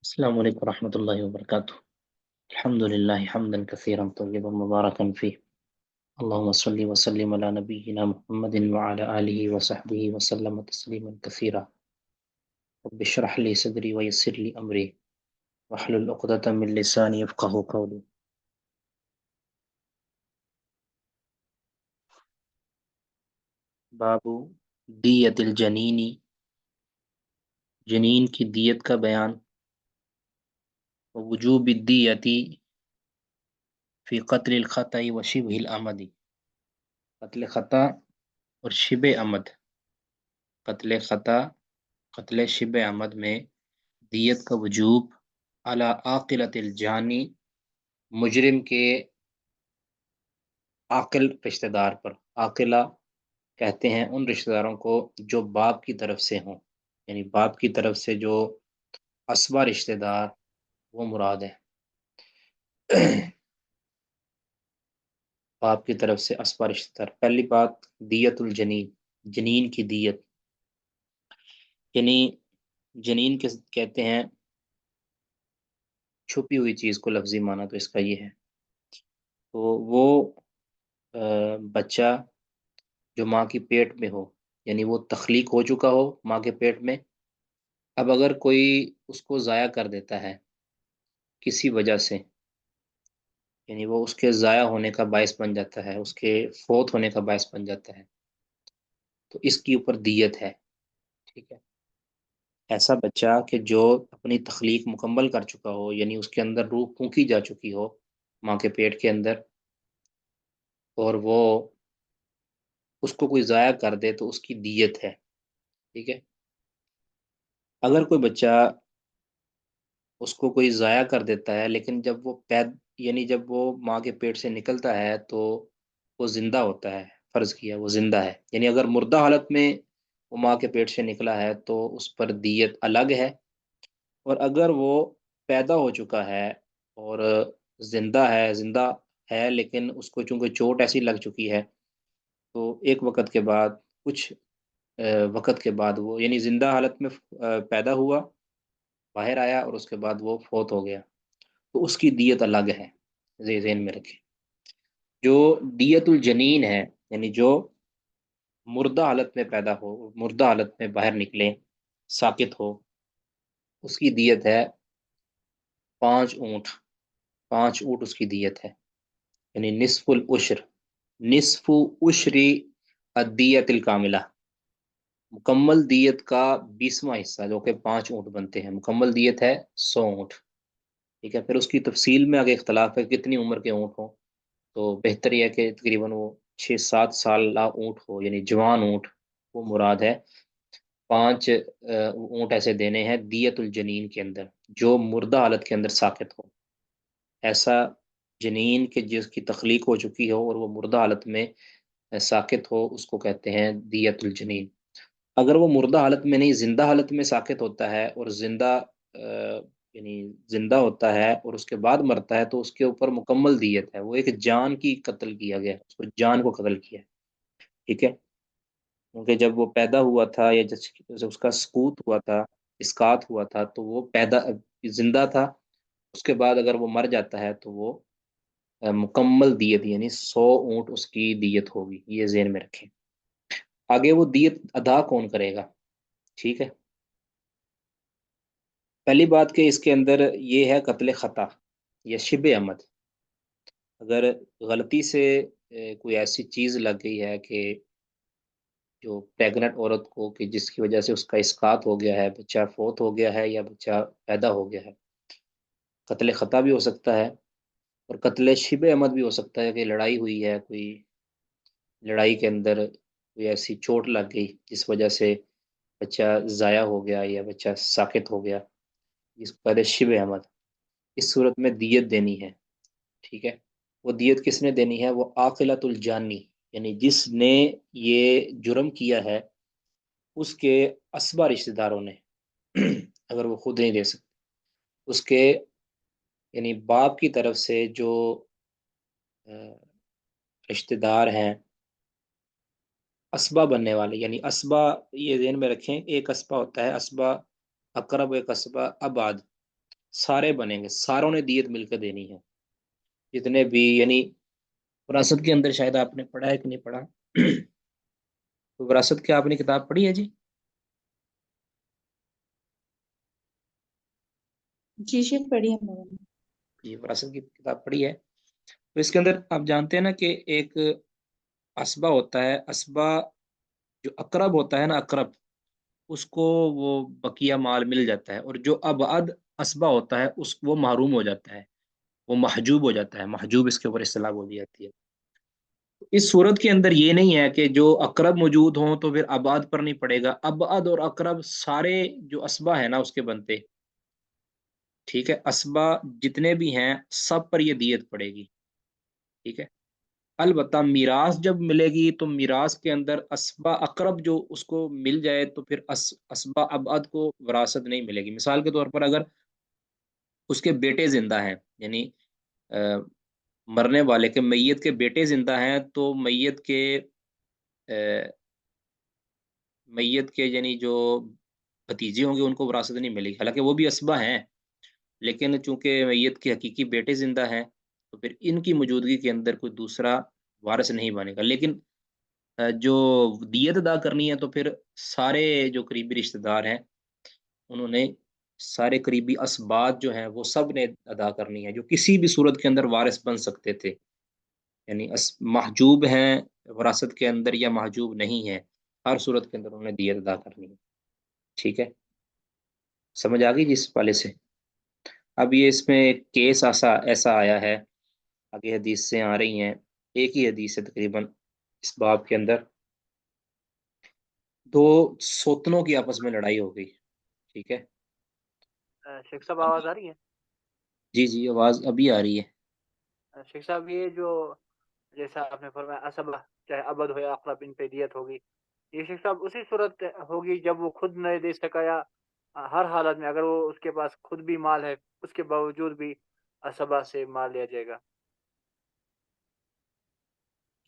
السلام عليكم ورحمة الله وبركاته. الحمد لله حمدا كثيرا طيبا مباركا فيه. اللهم صل وسلم على نبينا محمد وعلى آله وصحبه وسلم تسليما كثيرا. رب اشرح لي صدري ويسر لي أمري واحلل عقدة من لساني يفقه قولي. باب دیت الجنینی، جنین کی دیت کا بیان، وجوب الدیتی فی قتل الخطأ و شبہ العمد، قتل خطا اور شبہ عمد، قتل خطا قتل شبہ عمد میں دیت کا وجوب علی عاقلۃ الجانی، مجرم کے عاقل رشتہ دار پر۔ عاقلہ کہتے ہیں ان رشتہ داروں کو جو باپ کی طرف سے ہوں، یعنی باپ کی طرف سے جو اسبا رشتہ دار، وہ مراد ہے۔ باپ کی طرف سے اسبا رشتہ دار۔ پہلی بات، دیت الجنین، جنین کی دیت، یعنی جنین کہتے ہیں چھپی ہوئی چیز کو، لفظی معنی تو اس کا یہ ہے۔ تو وہ بچہ جو ماں کی پیٹ میں ہو، یعنی وہ تخلیق ہو چکا ہو ماں کے پیٹ میں، اب اگر کوئی اس کو ضائع کر دیتا ہے کسی وجہ سے، یعنی وہ اس کے ضائع ہونے کا باعث بن جاتا ہے، اس کے فوت ہونے کا باعث بن جاتا ہے، تو اس کے اوپر دیت ہے۔ ٹھیک ہے، ایسا بچہ کہ جو اپنی تخلیق مکمل کر چکا ہو، یعنی اس کے اندر روح پھونکی جا چکی ہو ماں کے پیٹ کے اندر، اور وہ اس کو کوئی ضائع کر دے تو اس کی دیت ہے۔ ٹھیک ہے، اگر کوئی بچہ اس کو کوئی ضائع کر دیتا ہے، لیکن جب وہ یعنی جب وہ ماں کے پیٹ سے نکلتا ہے تو وہ زندہ ہوتا ہے، فرض کیا وہ زندہ ہے، یعنی اگر مردہ حالت میں وہ ماں کے پیٹ سے نکلا ہے تو اس پر دیت الگ ہے، اور اگر وہ پیدا ہو چکا ہے اور زندہ ہے لیکن اس کو چونکہ چوٹ ایسی لگ چکی ہے، تو ایک وقت کے بعد، کچھ وقت کے بعد وہ، یعنی زندہ حالت میں پیدا ہوا، باہر آیا اور اس کے بعد وہ فوت ہو گیا، تو اس کی دیت الگ ہے، ذہن میں رکھیں۔ جو دیت الجنین ہے، یعنی جو مردہ حالت میں پیدا ہو، مردہ حالت میں باہر نکلے، ساقط ہو، اس کی دیت ہے 5 اونٹ، 5 اونٹ اس کی دیت ہے، یعنی نصف العشر، نصف عشری الدیت الکاملہ، مکمل دیت کا 20واں حصہ، جو کہ 5 اونٹ بنتے ہیں، مکمل دیت ہے 100 اونٹ۔ ٹھیک ہے، پھر اس کی تفصیل میں آگے اختلاف ہے کتنی عمر کے اونٹ ہوں، تو بہتر یہ ہے کہ تقریباً وہ 6-7 سالہ اونٹ ہو، یعنی جوان اونٹ، وہ مراد ہے۔ 5 اونٹ ایسے دینے ہیں دیت الجنین کے اندر، جو مردہ حالت کے اندر ساقط ہو۔ ایسا جنین کہ جس کی تخلیق ہو چکی ہو اور وہ مردہ حالت میں ساقط ہو، اس کو کہتے ہیں دیت الجنین۔ اگر وہ مردہ حالت میں نہیں، زندہ حالت میں ساقط ہوتا ہے اور یعنی زندہ ہوتا ہے اور اس کے بعد مرتا ہے، تو اس کے اوپر مکمل دیت ہے، وہ ایک جان کی قتل کیا گیا، اس کو جان کو قتل کیا ہے۔ ٹھیک ہے، کیونکہ جب وہ پیدا ہوا تھا یا جب اس کا سقوط ہوا تھا، اسقاط ہوا تھا، تو وہ زندہ تھا، اس کے بعد اگر وہ مر جاتا ہے تو وہ مکمل دیت، یعنی 100 اونٹ اس کی دیت ہوگی، یہ ذہن میں رکھیں۔ آگے وہ دیت ادا کون کرے گا؟ ٹھیک ہے، پہلی بات کہ اس کے اندر یہ ہے قتل خطا یا شبہ عمد۔ اگر غلطی سے کوئی ایسی چیز لگ گئی ہے کہ جو پریگنٹ عورت کو، کہ جس کی وجہ سے اس کا اسقاط ہو گیا ہے، بچہ فوت ہو گیا ہے یا بچہ پیدا ہو گیا ہے، قتل خطا بھی ہو سکتا ہے، اور قتل شبہ عمد بھی ہو سکتا ہے کہ لڑائی ہوئی ہے، کوئی لڑائی کے اندر کوئی ایسی چوٹ لگ گئی جس وجہ سے بچہ ضائع ہو گیا یا بچہ ساقط ہو گیا، جس کو کہتے ہیں شبہ عمد۔ اس صورت میں دیت دینی ہے۔ ٹھیک ہے، وہ دیت کس نے دینی ہے؟ وہ عاقلۃ الجانی، یعنی جس نے یہ جرم کیا ہے اس کے اسبا رشتہ داروں نے، اگر وہ خود نہیں دے سکتے، اس کے یعنی باپ کی طرف سے جو رشتہ دار ہیں، اسبا بننے والے، یعنی اسبا، یہ ذہن میں رکھیں، ایک اسبا ہوتا ہے اسبا اقرب، ایک اسبا ابعد۔ سارے بنیں گے، ساروں نے دیت مل کے دینی ہے، جتنے بھی، یعنی وراثت کے اندر شاید آپ نے پڑھا ہے کہ نہیں پڑھا؟ تو وراثت کی آپ نے کتاب پڑھی ہے جی؟ جی شیخ پڑھی ہے میں نے۔ جی وراثت کی کتاب پڑھی ہے؟ تو اس کے اندر آپ جانتے ہیں نا کہ ایک اسبا ہوتا ہے، اسبا جو اقرب ہوتا ہے نا، اقرب، اس کو وہ بقیہ مال مل جاتا ہے، اور جو ابعد اسبا ہوتا ہے اس وہ محروم ہو جاتا ہے، وہ محجوب ہو جاتا ہے، محجوب اس کے اوپر اصطلاح بولی جاتی ہے۔ اس صورت کے اندر یہ نہیں ہے کہ جو اقرب موجود ہوں تو پھر ابعد پر نہیں پڑے گا، ابعد اور اقرب سارے جو اسبا ہے نا اس کے بنتے، ٹھیک ہے، اسبا جتنے بھی ہیں سب پر یہ دیت پڑے گی، ٹھیک ہے۔ البتہ میراث جب ملے گی تو میراث کے اندر اسبا اقرب جو اس کو مل جائے تو پھر اسبا ابعد کو وراثت نہیں ملے گی۔ مثال کے طور پر اگر اس کے بیٹے زندہ ہیں، یعنی مرنے والے کے میت کے بیٹے زندہ ہیں، تو میت کے یعنی جو بھتیجے ہوں گے ان کو وراثت نہیں ملے گی، حالانکہ وہ بھی اسبا ہیں، لیکن چونکہ میت کے حقیقی بیٹے زندہ ہیں تو پھر ان کی موجودگی کے اندر کوئی دوسرا وارث نہیں بنے گا۔ لیکن جو دیت ادا کرنی ہے تو پھر سارے جو قریبی رشتہ دار ہیں انہوں نے، سارے قریبی اسبات جو ہیں وہ سب نے ادا کرنی ہے، جو کسی بھی صورت کے اندر وارث بن سکتے تھے، یعنی محجوب ہیں وراثت کے اندر یا محجوب نہیں ہے، ہر صورت کے اندر انہوں نے دیت ادا کرنی ہے، ٹھیک ہے۔ سمجھ آ گئی جس والے سے؟ اب یہ اس میں ایک کیس ایسا آیا ہے، آگے حدیث سے آ رہی ہیں، ایک ہی حدیث ہے تقریباً اس باب کے اندر، دو سوتنوں کی آپس میں لڑائی ہو گئی، ٹھیک ہے۔ شیخ صاحب آواز آ رہی ہے؟ جی جی آواز ابھی آ رہی ہے۔ شیخ صاحب یہ جو جیسا آپ نے فرمایا اسبہ چاہے ابد ہو یا اقرب ان پہ دیت ہوگی، یہ شیخ صاحب اسی صورت ہوگی جب وہ خود نہیں دے سکا، یا ہر حالت میں اگر وہ اس کے پاس خود بھی مال ہے اس کے باوجود بھی اسبہ سے مال لیا جائے گا؟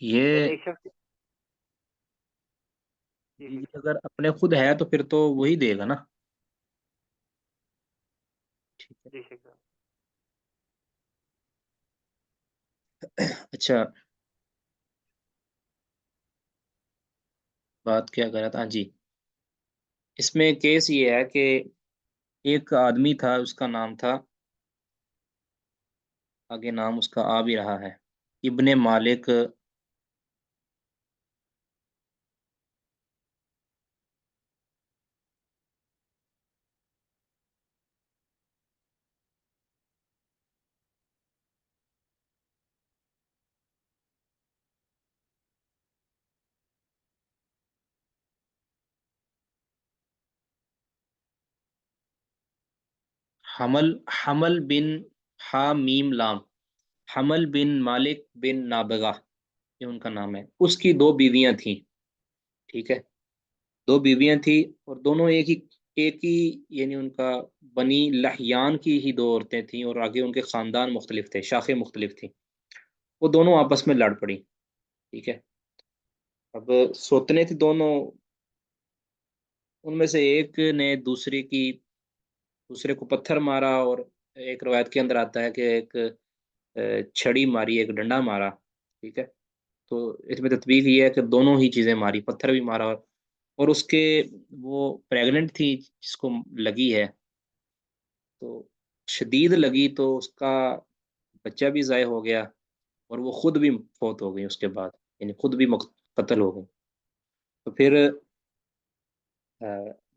یہ یعنی ایک شخص، جی جی شیخ صاحب، اگر اپنے خود ہے تو پھر تو وہی دے گا نا، ٹھیک ہے۔ جی شیخ صاحب، اچھا، بات کیا کر رہا تھا؟ ہاں جی، اس میں کیس یہ ہے کہ ایک آدمی تھا، اس کا نام تھا، آگے نام اس کا آ بھی رہا ہے، ابن مالک، حمل حمل بن ہا میم لام، حمل بن مالک بن نابغہ، یہ ان کا نام ہے۔ اس کی دو بیویاں تھیں، ٹھیک ہے، دو بیویاں تھیں، اور دونوں ایک ہی یعنی ان کا بنی لحیان کی ہی دو عورتیں تھیں، اور آگے ان کے خاندان مختلف تھے، شاخیں مختلف تھیں، وہ دونوں آپس میں لڑ پڑی، ٹھیک ہے۔ اب سوتنے تھی دونوں، ان میں سے ایک نے دوسرے کو پتھر مارا، اور ایک روایت کے اندر آتا ہے کہ ایک چھڑی ماری، ایک ڈنڈا مارا، ٹھیک ہے۔ تو اس میں تطبیق یہ ہے کہ دونوں ہی چیزیں ماری، پتھر بھی مارا، اور اس کے وہ پریگننٹ تھی جس کو لگی ہے، تو شدید لگی تو اس کا بچہ بھی ضائع ہو گیا، اور وہ خود بھی فوت ہو گئی اس کے بعد، یعنی خود بھی قتل ہو گئی۔ تو پھر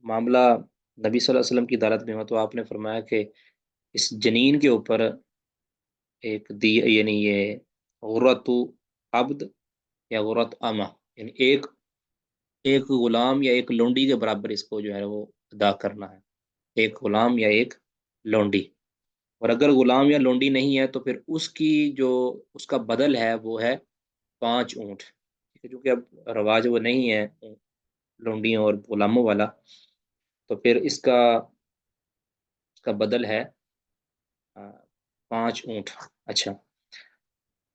معاملہ نبی صلی اللہ علیہ وسلم کی عدالت میں ہوا، تو آپ نے فرمایا کہ اس جنین کے اوپر ایک یعنی یہ غرۃ عبد یا غرۃ امہ، یعنی ایک غلام یا ایک لونڈی کے برابر اس کو جو ہے وہ ادا کرنا ہے، ایک غلام یا ایک لونڈی، اور اگر غلام یا لونڈی نہیں ہے تو پھر اس کی جو اس کا بدل ہے وہ ہے 5 اونٹ، ٹھیک ہے، کیونکہ اب رواج وہ نہیں ہے لونڈیوں اور غلاموں والا، تو پھر اس کا بدل ہے 5 اونٹ۔ اچھا،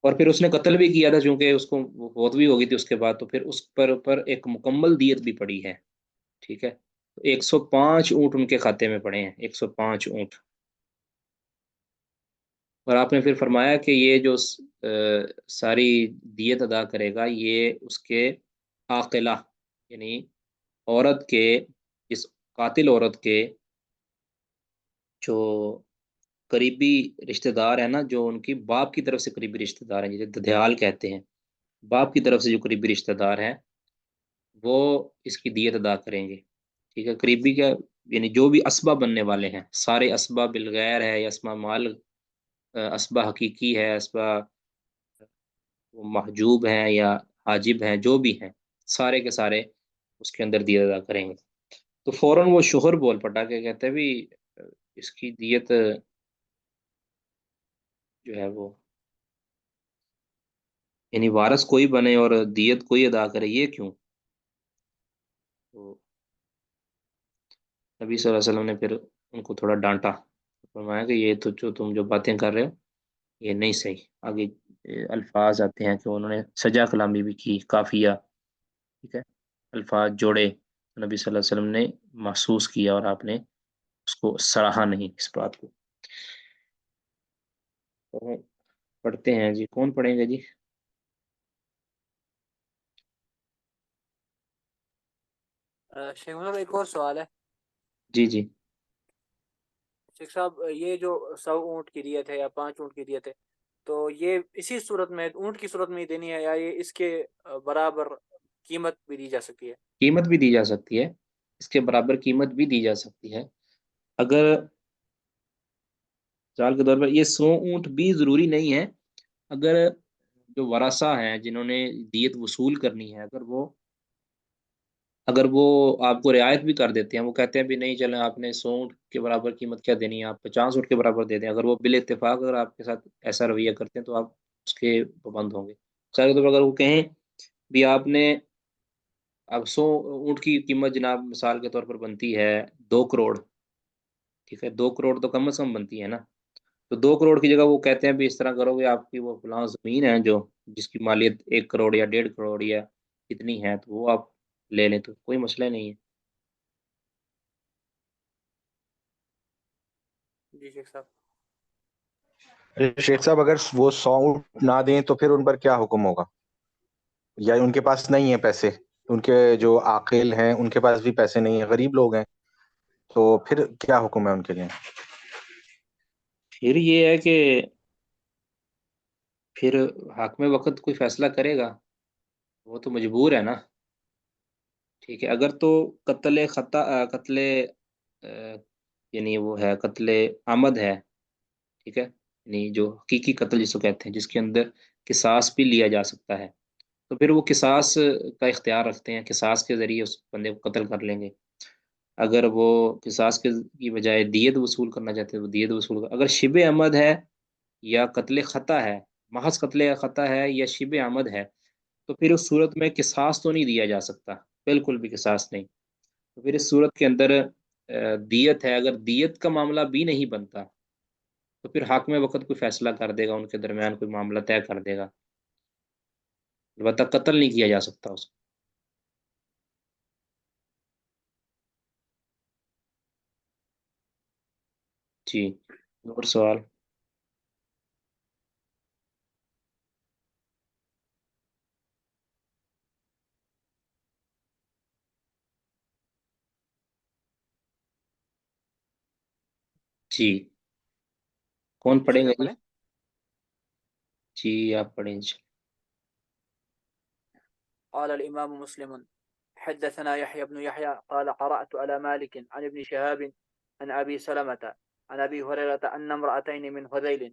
اور پھر اس نے قتل بھی کیا تھا چونکہ اس کو وہ فوت بھی ہو گئی تھی اس کے بعد، تو پھر اس پر ایک مکمل دیت بھی پڑی ہے، ٹھیک ہے۔ 105 اونٹ ان کے کھاتے میں پڑے ہیں، 105 اونٹ، اور آپ نے پھر فرمایا کہ یہ جو ساری دیت ادا کرے گا یہ اس کے عاقلہ یعنی عورت کے، اس قاتل عورت کے جو قریبی رشتہ دار ہیں نا، جو ان کی باپ کی طرف سے قریبی رشتہ دار ہیں، جسے ددھیال کہتے ہیں، باپ کی طرف سے جو قریبی رشتہ دار ہیں وہ اس کی دیت ادا کریں گے. ٹھیک ہے، قریبی کا یعنی جو بھی اسبہ بننے والے ہیں، سارے اسبہ بالغیر ہے یا اسبہ مال، اسبہ حقیقی ہے، اسبہ وہ محجوب ہیں یا حاجب ہیں، جو بھی ہیں سارے کے سارے اس کے اندر دیت ادا کریں گے. تو فوراً وہ شوہر بول پٹا کہ کہتے ہیں بھی اس کی دیت جو ہے وہ یعنی وارث کوئی بنے اور دیت کوئی ادا کرے، یہ کیوں؟ تو نبی صلی اللہ علیہ وسلم نے پھر ان کو تھوڑا ڈانٹا، فرمایا کہ یہ تو جو تم جو باتیں کر رہے ہو یہ نہیں صحیح. آگے الفاظ آتے ہیں کہ انہوں نے سجا کلامی بھی کی، کافیہ، ٹھیک ہے، الفاظ جوڑے. نبی صلی اللہ علیہ وسلم نے محسوس کیا اور آپ نے اس کو سراہا نہیں اس بات کو. تو پڑھتے ہیں جی، کون پڑھیں گے جی؟ شیخ صاحب ایک اور سوال ہے. جی جی. شیخ صاحب یہ جو 100 اونٹ کی دیت ہے یا 5 اونٹ کی دیت ہے، تو یہ اسی صورت میں اونٹ کی صورت میں ہی دینی ہے یا یہ اس کے برابر قیمت بھی دی جا سکتی ہے؟ قیمت بھی دی جا سکتی ہے، اس کے برابر قیمت بھی دی جا سکتی ہے. اگر مثال کے طور پر یہ 100 اونٹ بھی ضروری نہیں ہے. اگر جو ورثہ ہیں جنہوں نے دیت وصول کرنی ہے، اگر وہ آپ کو رعایت بھی کر دیتے ہیں، وہ کہتے ہیں بھی نہیں چلیں آپ نے 100 اونٹ کے برابر قیمت کیا دینی ہے، آپ 50 اونٹ کے برابر دے دیں، اگر وہ بال اتفاق اگر آپ کے ساتھ ایسا رویہ کرتے ہیں تو آپ اس کے پابند ہوں گے. مثال کے طور پر اگر وہ کہیں بھی آپ نے اب 100 اونٹ کی قیمت جناب مثال کے طور پر بنتی ہے 2 کروڑ، ٹھیک ہے، 2 کروڑ تو کم از کم بنتی ہے نا. تو 2 کروڑ کی جگہ وہ کہتے ہیں بھی اس طرح کرو گے، آپ کی وہ فلاں زمین ہے جو جس کی مالیت 1 کروڑ یا 1.5 کروڑ یا اتنی ہے، تو وہ آپ لے لیں تو کوئی مسئلہ نہیں ہے. جی شیخ صاحب. شیخ صاحب اگر وہ 100 اونٹ نہ دیں تو پھر ان پر کیا حکم ہوگا؟ یا ان کے پاس نہیں ہے پیسے، ان کے جو عاقل ہیں ان کے پاس بھی پیسے نہیں ہیں، غریب لوگ ہیں، تو پھر کیا حکم ہے ان کے لیے؟ پھر یہ ہے کہ پھر حاکم وقت کوئی فیصلہ کرے گا، وہ تو مجبور ہے نا. ٹھیک ہے، اگر تو قتل خطا قتل یعنی وہ ہے قتل عمد ہے، ٹھیک ہے، یعنی جو حقیقی قتل جس کو کہتے ہیں، جس کے اندر قصاص بھی لیا جا سکتا ہے، تو پھر وہ قصاص کا اختیار رکھتے ہیں، قصاص کے ذریعے اس بندے کو قتل کر لیں گے. اگر وہ قصاص کی بجائے دیت وصول کرنا چاہتے ہیں وہ دیت وصول اگر شبہ عمد ہے یا قتل خطا ہے، محض قتل خطا ہے یا شبہ عمد ہے، تو پھر اس صورت میں قصاص تو نہیں دیا جا سکتا، بالکل بھی قصاص نہیں. تو پھر اس صورت کے اندر دیت ہے، اگر دیت کا معاملہ بھی نہیں بنتا تو پھر حاکم وقت کوئی فیصلہ کر دے گا، ان کے درمیان کوئی معاملہ طے کر دے گا، البتہ قتل نہیں کیا جا سکتا اس کو. جی، اور سوال؟ جی، کون جی پڑھیں شیخ گے صاحب جی؟ پڑھیں. جی آپ پڑھیں جی. قال الإمام مسلم حدثنا يحيى بن يحيى قال قرأت على مالك عن ابن شهاب عن أبي سلمة عن أبي هريرة أن امرأتين من هذيل،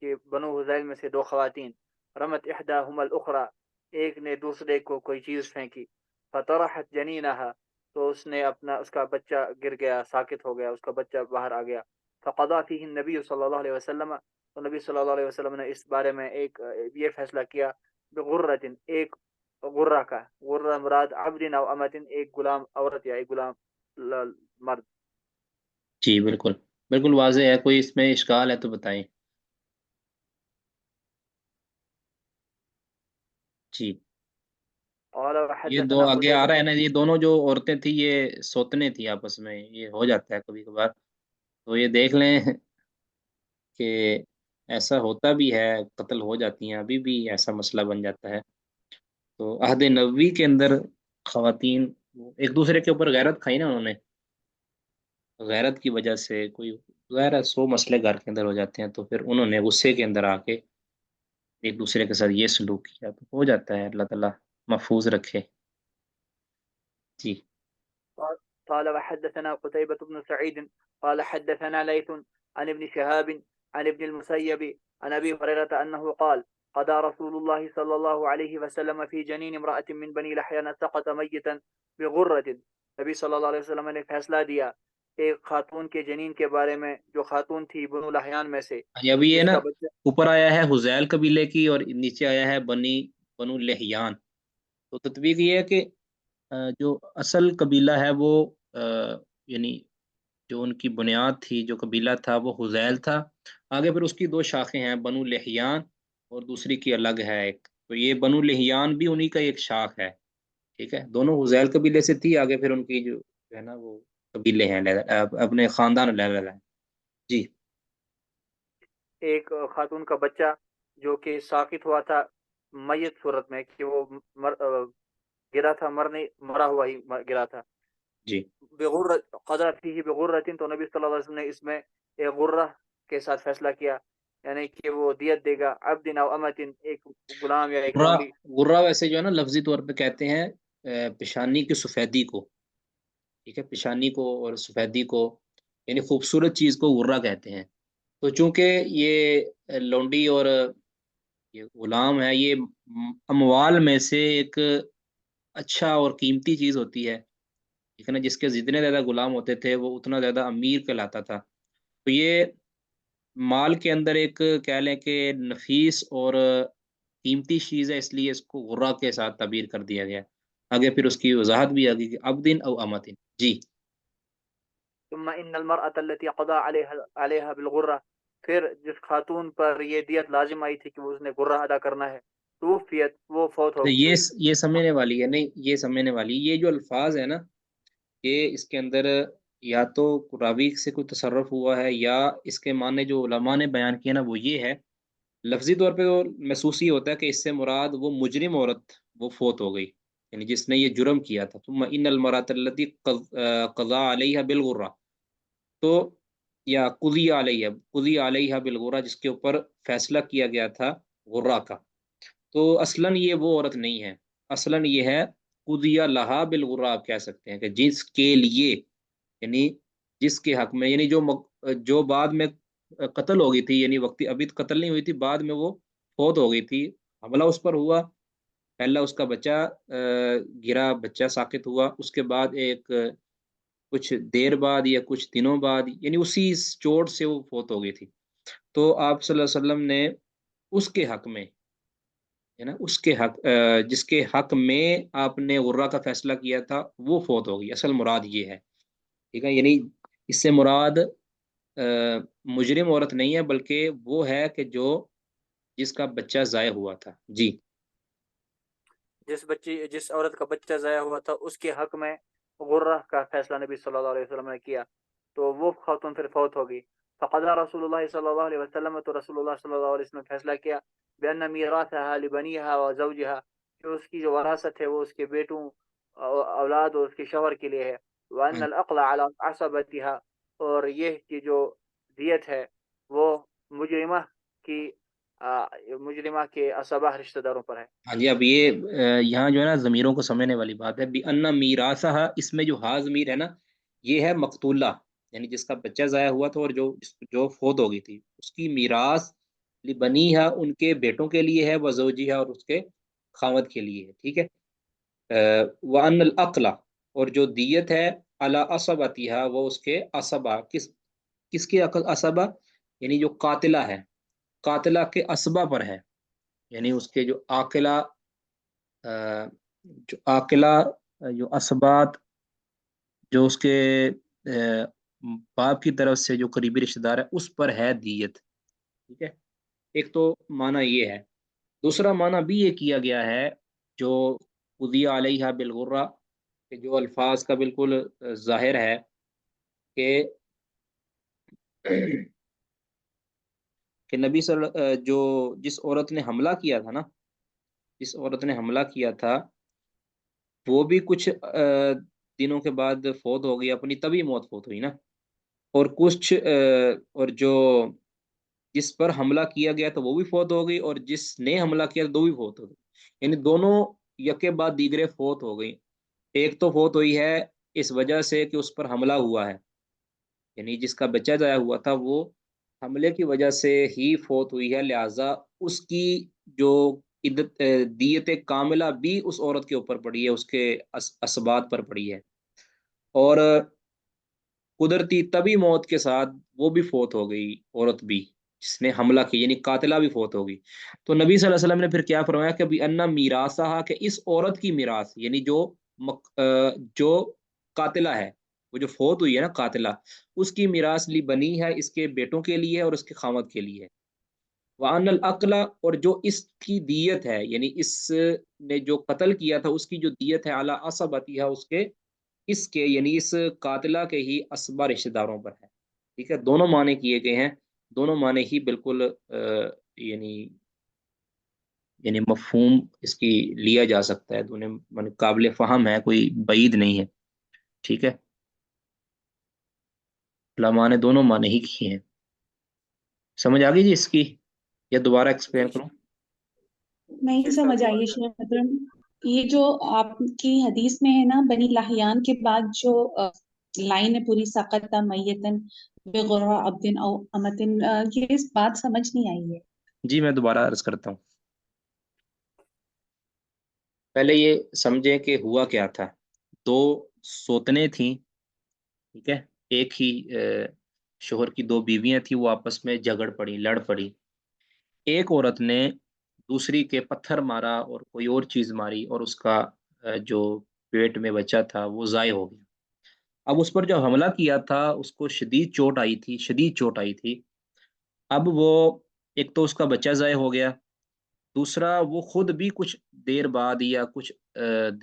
کہ بنو ہذیل میں سے 2 خواتین، رمت احداهما الاخرى، ایک نے دوسرے کو کوئی چیز پھینکی، فطرحت جنینها، تو اس نے اس کا بچہ گر گیا، ساکت ہو گیا، اس کا بچہ باہر آ گیا. فقضى فيه النبي صلی اللہ علیہ وسلم، تو نبی صلی اللہ علیہ وسلم نے اس بارے میں یہ فیصلہ کیا، بغرۃ، ایک غرہ کا، غرہ مراد عبد او امت، ایک غلام عورت یا ایک غلام مرد. جی بالکل، بالکل واضح ہے، کوئی اس میں اشکال ہے تو بتائیں. جی، قال یہ دو وحدثنا آگے آ قتيبة. رہا ہے نا، یہ دونوں جو عورتیں تھیں یہ سوتنے تھیں آپس میں، یہ ہو جاتا ہے کبھی کبھار، تو یہ دیکھ لیں کہ ایسا ہوتا بھی ہے، قتل ہو جاتی ہیں، ابھی بھی ایسا مسئلہ بن جاتا ہے۔ تو عہد نبوی کے اندر خواتین ایک دوسرے کے اوپر غیرت کھائی نا انہوں نے، غیرت کی وجہ سے کوئی غیر 100 مسئلے گھر کے اندر ہو جاتے ہیں، تو پھر انہوں نے غصے کے اندر آ کے ایک دوسرے کے ساتھ یہ سلوک کیا، تو ہو جاتا ہے۔ اللہ تعالیٰ محفوظ رکھے۔ جی قال قال وحدثنا قتيبة بن سعيد قال حدثنا ليث عن ابن شهاب عن ابن المسيب عن أبي هريرة أنه قال قضى رسول الله صلى الله عليه وسلم في جنين امرأة من بني لحيان سقط ميتا بغرة۔ نبی صلی اللہ علیہ وسلم نے فیصلہ دیا ایک خاتون کے جنین کے بارے میں جو خاتون تھی بنو لحیان میں سے، ابھی یہ جس نا کا بچہ اوپر آیا ہے حذیل قبیلے کی اور نیچے آیا ہے بنو لحیان، تو تطبیق یہ ہے کہ جو اصل قبیلہ ہے وہ یعنی جو ان کی بنیاد تھی، جو قبیلہ تھا وہ حذیل تھا۔ آگے پھر اس کی 2 شاخیں ہیں، بنو لحیان اور دوسری کی الگ ہے ایک، تو یہ بنو لحیان بھی انہی کا ایک شاخ ہے، ٹھیک ہے۔ دونوں حذیل قبیلے سے تھی، آگے پھر ان کی جو ہے نا وہ قبیلے ہیں، اپنے خاندان علیحدہ ہیں۔ جی ایک خاتون کا بچہ جو کہ ساقط ہوا تھا میت صورت میں، کہ وہ گرا تھا، مرا ہوا ہی گرا تھا، جی بغرت قضا فیہ بغرۃ، تو نبی صلی اللہ علیہ وسلم نے اس میں ایک غرہ کے ساتھ فیصلہ کیا، یعنی کہ وہ دیت دے گا، عبد او امت، ایک غلام یا ایک غرہ، لونڈی۔ غرہ ویسے جو ہے نا لفظی طور پہ کہتے ہیں پیشانی کی سفیدی کو، ٹھیک ہے، پیشانی کو اور سفیدی کو، یعنی خوبصورت چیز کو غرہ کہتے ہیں۔ تو چونکہ یہ لونڈی اور یہ غلام ہے، یہ اموال میں سے ایک اچھا اور قیمتی چیز ہوتی ہے، ٹھیک ہے نا، جس کے جتنے زیادہ غلام ہوتے تھے وہ اتنا زیادہ امیر کہلاتا تھا۔ تو یہ مال کے اندر ایک کہہ لیں کہ نفیس اور قیمتی چیز ہے، اس لیے اس کو غرہ کے ساتھ تعبیر کر دیا گیا۔ آگے پھر اس کی وضاحت بھی آگے کہ عبدن او امتن۔ جی ثم ان المرأة التي قضى عليها بالغرة، پھر جس خاتون پر یہ دیت لازم آئی تھی کہ وہ اس نے غرہ ادا کرنا ہے، توفیت، وہ فوت ہو گئی۔ یہ سمجھنے والی ہے، نہیں یہ سمجھنے والی، یہ جو الفاظ ہے نا، یہ اس کے اندر یا تو راوی سے کوئی تصرف ہوا ہے، یا اس کے معنی جو علماء نے بیان کیا نا وہ یہ ہے، لفظی طور پہ وہ محسوس ہی ہوتا ہے کہ اس سے مراد وہ مجرم عورت وہ فوت ہو گئی، یعنی جس نے یہ جرم کیا تھا۔ ثم ان المرأة التي قضى عليها بالغرة، تو یا قضی علیہ بالغرہ، جس کے اوپر فیصلہ کیا گیا تھا غرہ کا، تو اصلاً یہ وہ عورت نہیں ہے، اصلاً یہ ہے قضی لہا بالغرہ، آپ کہہ سکتے ہیں کہ جس کے لیے، یعنی جس کے حق میں، یعنی جو بعد میں قتل ہو گئی تھی، یعنی وقتی ابھی قتل نہیں ہوئی تھی، بعد میں وہ فوت ہو گئی تھی، حملہ اس پر ہوا، پہلا اس کا بچہ گرا، بچہ ساقط ہوا، اس کے بعد ایک کچھ دیر بعد یا کچھ دنوں بعد، یعنی اسی چوٹ سے وہ فوت ہو گئی تھی، تو آپ صلی اللہ علیہ وسلم نے اس کے حق میں، ہے نا، اس کے حق جس کے حق میں آپ نے غرہ کا فیصلہ کیا تھا وہ فوت ہو گئی، اصل مراد یہ ہے، ٹھیک ہے، یعنی اس سے مراد مجرم عورت نہیں ہے، بلکہ وہ ہے کہ جس کا بچہ ضائع ہوا تھا۔ جی جس عورت کا بچہ ضائع ہوا تھا اس کے حق میں غرہ کا فیصلہ نبی صلی اللہ علیہ وسلم نے کیا، تو وہ خاتون پھر فوت ہوگی۔ فقضى رسول اللہ صلی اللہ علیہ وسلم، تو رسول اللہ صلی اللہ علیہ وسلم نے فیصلہ کیا بأن میراثها لبنیها وزوجها، کہ اس کی جو وراثت ہے وہ اس کے بیٹوں، اولاد اور اس کے شوہر کے لیے ہے، وأن العقل على عصبتها، اور یہ کہ جو دیت ہے وہ مجرمہ کی مجرمہ کے عصبہ رشتہ داروں پر ہے۔ ہاں جی، اب یہ یہاں جو ہے نا ضمیروں کو سمجھنے والی بات ہے، بِأَنَّ مِيرَاثَهَا، اس میں جو ہا ضمیر ہے نا، یہ ہے مقتولہ، یعنی جس کا بچہ ضائع ہوا تھا اور جو فوت ہو گئی تھی، اس کی میراث لبنیہا، ان کے بیٹوں کے لیے ہے، وزوجیہا، اور اس کے خاوند کے لیے ہے، ٹھیک ہے۔ وَأَنَّ الْعَقْلَ، اور جو دیت ہے، عَلَىٰ عَصَبَتِہَا، وہ اس کے عصبہ، کس کے عصبہ، یعنی جو قاتلہ ہے، قاتلہ کے عصبہ پر ہے، یعنی اس کے جو عاقلہ جو اسبات، جو اس کے باپ کی طرف سے جو قریبی رشتہ دار ہے، اس پر ہے دیت، ٹھیک ہے۔ ایک تو معنی یہ ہے، دوسرا معنی بھی یہ کیا گیا ہے جو قضی علیہ بالغرہ، کہ جو الفاظ کا بالکل ظاہر ہے کہ کہ نبی جو جس عورت نے حملہ کیا تھا نا، جس عورت نے حملہ کیا تھا وہ بھی کچھ دنوں کے بعد فوت ہو گئی، اپنی طبی موت فوت ہوئی نا، اور کچھ اور جو جس پر حملہ کیا گیا تھا وہ بھی فوت ہو گئی، اور جس نے حملہ کیا تھا وہ بھی فوت ہو گئی، یعنی دونوں یکے بعد دیگرے فوت ہو گئی۔ ایک تو فوت ہوئی ہے اس وجہ سے کہ اس پر حملہ ہوا ہے، یعنی جس کا بچہ ضائع ہوا تھا وہ حملے کی وجہ سے ہی فوت ہوئی ہے، لہذا اس کی جو دیت کاملہ بھی اس عورت کے اوپر پڑی ہے، اس کے اسبات پر پڑی ہے، اور قدرتی طبی موت کے ساتھ وہ بھی فوت ہو گئی عورت بھی، جس نے حملہ کیا، یعنی قاتلہ بھی فوت ہو گئی۔ تو نبی صلی اللہ علیہ وسلم نے پھر کیا فرمایا کہ بھی انا میراثہ، کہ اس عورت کی میراث، یعنی جو قاتلہ ہے، وہ جو فوت ہوئی ہے نا قاتلہ، اس کی میراث لی بنی ہے، اس کے بیٹوں کے لیے اور اس کے خامد کے لیے ہے۔ وان العقلہ، اور جو اس کی دیت ہے، یعنی اس نے جو قتل کیا تھا اس کی جو دیت ہے، اعلی عصبتها، اس کے یعنی اس قاتلہ کے ہی اسبا رشتہ داروں پر ہے۔ ٹھیک ہے، دونوں معنی کیے گئے ہیں، دونوں معنی ہی بالکل یعنی یعنی مفہوم اس کی لیا جا سکتا ہے، دونوں قابل فہم ہے، کوئی بعید نہیں ہے۔ ٹھیک ہے، علماء نے دونوں معنی ہی کیے ہیں۔ سمجھ آ گئی جی اس کی، یا دوبارہ ایکسپلین کروں؟ نہیں شیخ صاحب سمجھ یہ آئیے بات شیخ محترم، یہ جو آپ کی حدیث میں ہے نا بنی لحیان کے بعد جو لائن ہے پوری سقط میتن بغرہ عبدن او امتن، یہ اس بات سمجھ نہیں آئی ہے۔ جی میں دوبارہ عرض کرتا ہوں، پہلے یہ سمجھیں کہ ہوا کیا تھا۔ دو سوتنیں تھیں، ٹھیک ہے، ایک ہی شوہر کی دو بیویاں تھیں، وہ آپس میں جھگڑ پڑی، لڑ پڑی، ایک عورت نے دوسری کے پتھر مارا اور کوئی اور چیز ماری، اور اس کا جو پیٹ میں بچہ تھا وہ ضائع ہو گیا۔ اب اس پر جو حملہ کیا تھا اس کو شدید چوٹ آئی تھی، شدید چوٹ آئی تھی۔ اب وہ ایک تو اس کا بچہ ضائع ہو گیا، دوسرا وہ خود بھی کچھ دیر بعد یا کچھ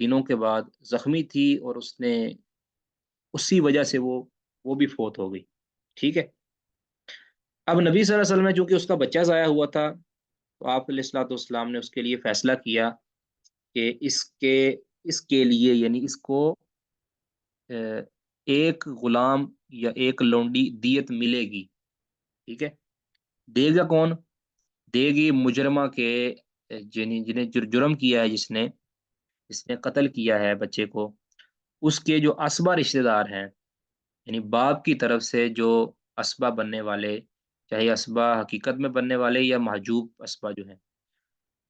دنوں کے بعد زخمی تھی، اور اس نے اسی وجہ سے وہ بھی فوت ہو گئی۔ ٹھیک ہے، اب نبی صلی اللہ علیہ وسلم نے چونکہ اس کا بچہ ضائع ہوا تھا، تو آپ علیہ الصلوۃ والسلام نے اس کے لیے فیصلہ کیا کہ اس کے لیے، یعنی اس کو ایک غلام یا ایک لونڈی دیت ملے گی۔ ٹھیک ہے، دے گا کون؟ دے گی مجرمہ کے جنہیں جرم کیا ہے، جس نے قتل کیا ہے بچے کو، اس کے جو اسبا رشتہ دار ہیں، یعنی باپ کی طرف سے جو اسبا بننے والے، چاہے اسبا حقیقت میں بننے والے یا محجوب اسبا جو ہیں،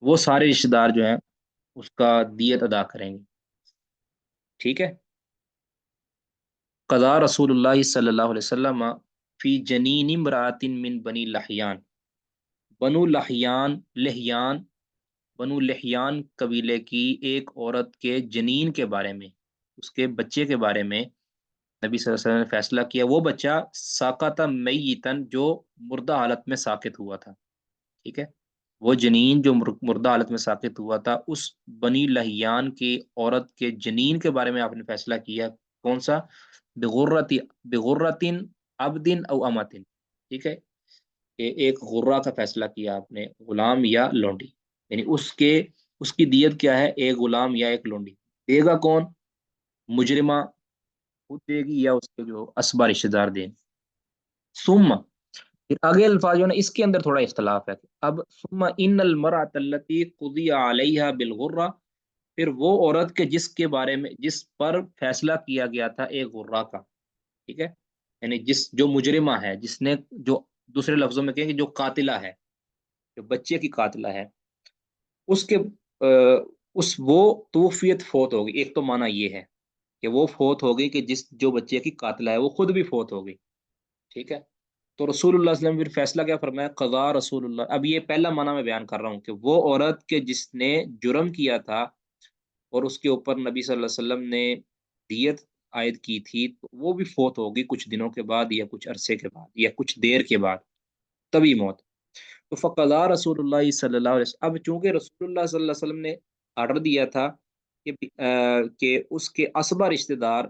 وہ سارے رشتہ دار جو ہیں اس کا دیت ادا کریں گے۔ ٹھیک ہے، قضا رسول اللہ صلی اللہ علیہ وسلم فی جنین امرأۃ من بنی لحیان، لحیان بنو لحیان قبیلے کی ایک عورت کے جنین کے بارے میں، اس کے بچے کے بارے میں نبی صلی اللہ علیہ وسلم نے فیصلہ کیا۔ وہ بچہ ساقط میتن، جو مردہ حالت میں ساقط ہوا تھا۔ ٹھیک ہے، وہ جنین جو مردہ حالت میں ساقط ہوا تھا، اس بنی لحیان کی عورت کے جنین کے بارے میں آپ نے فیصلہ کیا، کون سا؟ بغرتن عبدن او امتن۔ ٹھیک ہے، کہ ایک غرہ کا فیصلہ کیا آپ نے، غلام یا لونڈی، یعنی اس کی دیت کیا ہے؟ ایک غلام یا ایک لونڈی۔ دے گا کون؟ مجرمہ خود دے گی یا اس کے جو اسبا رشتہ دار دیں۔ ثم، پھر آگے الفاظ جو ہے نا اس کے اندر تھوڑا اختلاف ہے۔ اب ثم ان المرأة التي قضي عليها بالغرة، پھر وہ عورت کے جس پر فیصلہ کیا گیا تھا ایک غرہ کا، ٹھیک ہے، یعنی جو مجرمہ ہے، جس نے، جو دوسرے لفظوں میں کہیں کہ جو قاتلہ ہے، جو بچے کی قاتلہ ہے، اس کے وہ توفیت فوت ہوگی۔ ایک تو معنی یہ ہے کہ وہ فوت ہو گئی، کہ جو بچے کی قاتلہ ہے وہ خود بھی فوت ہو گئی۔ ٹھیک ہے، تو رسول اللہ صلی اللہ علیہ وسلم پھر فیصلہ کیا فرمایا؟ قضا رسول اللہ، اب یہ پہلا معنی میں بیان کر رہا ہوں کہ وہ عورت کے جس نے جرم کیا تھا اور اس کے اوپر نبی صلی اللہ علیہ وسلم نے دیت عائد کی تھی، تو وہ بھی فوت ہوگی کچھ دنوں کے بعد یا کچھ عرصے کے بعد یا کچھ دیر کے بعد، تبھی موت۔ تو فقضا رسول اللہ صلی اللہ علیہ وسلم، اب چونکہ رسول اللہ صلی اللہ علیہ وسلم نے آرڈر دیا تھا کہ اس کے اسبا رشتہ دار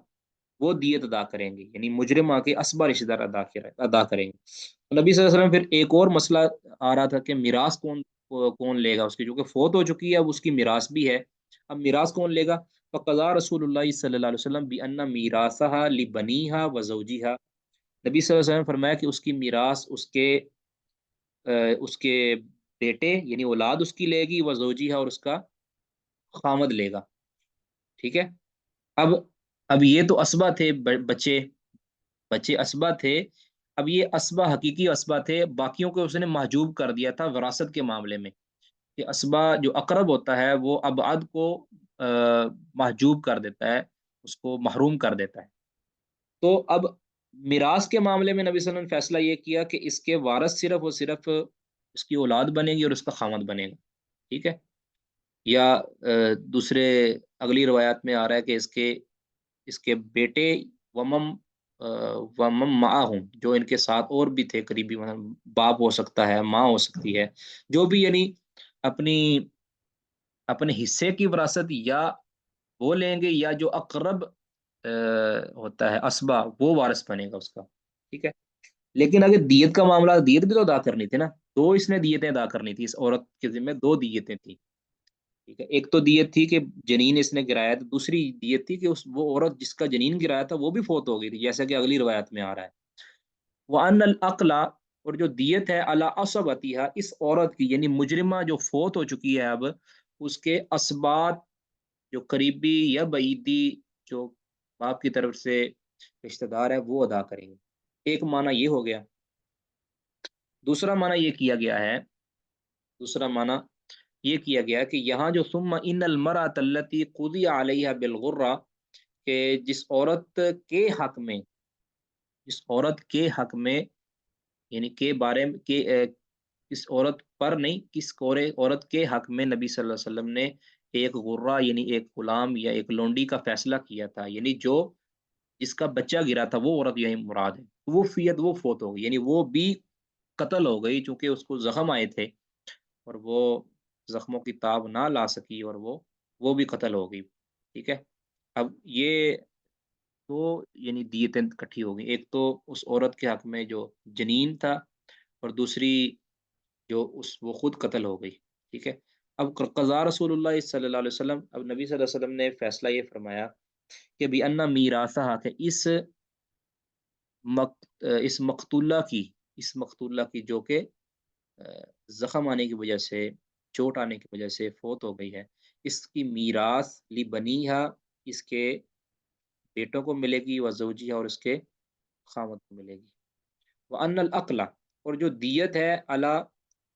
وہ دیت ادا کریں گے، یعنی مجرمہ کے اسبا رشتہ دار ادا کریں گے۔ تو نبی صلی اللہ علیہ وسلم پھر ایک اور مسئلہ آ رہا تھا کہ میراث کون لے گا اس کی، جو کہ فوت ہو چکی ہے، اب اس کی میراث بھی ہے، اب میراث کون لے گا؟ فقضا رسول اللہ صلی اللہ علیہ وسلم بأن میراثها لبنیها وزوجها، نبی صلی اللہ علیہ وسلم نے فرمایا کہ اس کی میراث اس کے بیٹے یعنی اولاد اس کی لے گی، وزوجیها، اور اس کا خامد لے گا، ٹھیک ہے۔ اب اب یہ تو اسبا تھے، بچے اسبا تھے، اب یہ اسبا حقیقی اسبا تھے، باقیوں کو اس نے محجوب کر دیا تھا وراثت کے معاملے میں، کہ اسبا جو اقرب ہوتا ہے وہ ابعد کو محجوب کر دیتا ہے، اس کو محروم کر دیتا ہے۔ تو اب میراث کے معاملے میں نبی صلی اللہ علیہ وسلم نے فیصلہ یہ کیا کہ اس کے وارث صرف اور صرف اس کی اولاد بنے گی اور اس کا خامد بنے گا، ٹھیک ہے۔ یا دوسرے اگلی روایات میں آ رہا ہے کہ اس کے بیٹے ومم معہم، جو ان کے ساتھ اور بھی تھے قریبی، باپ ہو سکتا ہے، ماں ہو سکتی ہے، جو بھی یعنی اپنی اپنے حصے کی وراثت یا وہ لیں گے، یا جو اقرب ہوتا ہے اسبا وہ وارث بنے گا اس کا، ٹھیک ہے۔ لیکن اگر دیت کا معاملہ، دیت بھی تو ادا کرنی تھی نا، دو اس نے دیتیں ادا کرنی تھی، اس عورت کے ذمہ دو دیتیں تھیں، ٹھیک ہے۔ ایک تو دیت تھی کہ جنین اس نے گرایا تھا، دوسری دیت تھی کہ وہ عورت جس کا جنین گرایا تھا وہ بھی فوت ہو گئی تھی، جیسا کہ اگلی روایت میں آ رہا ہے۔ وَأَنَّ الْأَقْلَ، اور جو دیت ہے علی عصبتها، اس عورت کی یعنی مجرمہ جو فوت ہو چکی ہے، اب اس کے اسبات جو قریبی یا بعیدی جو باپ کی طرف سے رشتہ دار ہے وہ ادا کریں گے۔ ایک معنی یہ ہو گیا۔ دوسرا معنی یہ کیا گیا کہ یہاں جو ثم ان المرأة التي قضی علیہا بالغرہ، کہ جس عورت کے حق میں یعنی کے بارے میں اس عورت پر نہیں، کس عورت کے حق میں نبی صلی اللہ علیہ وسلم نے ایک غرہ یعنی ایک غلام یا ایک لونڈی کا فیصلہ کیا تھا، یعنی جس کا بچہ گرا تھا وہ عورت یہی مراد ہے، وہ فوت ہو گئی، یعنی وہ بھی قتل ہو گئی، چونکہ اس کو زخم آئے تھے اور وہ زخموں کی تاب نہ لا سکی، اور وہ بھی قتل ہو گئی، ٹھیک ہے۔ اب یہ تو یعنی دیتیں اکٹھی ہو گئی، ایک تو اس عورت کے حق میں جو جنین تھا، اور دوسری وہ خود قتل ہو گئی، ٹھیک ہے۔ اب قضا رسول اللہ صلی اللہ علیہ وسلم، اب نبی صلی اللہ علیہ وسلم نے فیصلہ یہ فرمایا کہ بأن میراثها، کہ اس مقتولہ کی جو کہ زخم آنے کی وجہ سے، چوٹ آنے کی وجہ سے فوت ہو گئی ہے، اس کی میراث لبنیہا، اس کے بیٹوں کو ملے گی، وزوجیہا، اور اس کے خامد کو ملے گی۔ وأن العقل، اور جو دیت ہے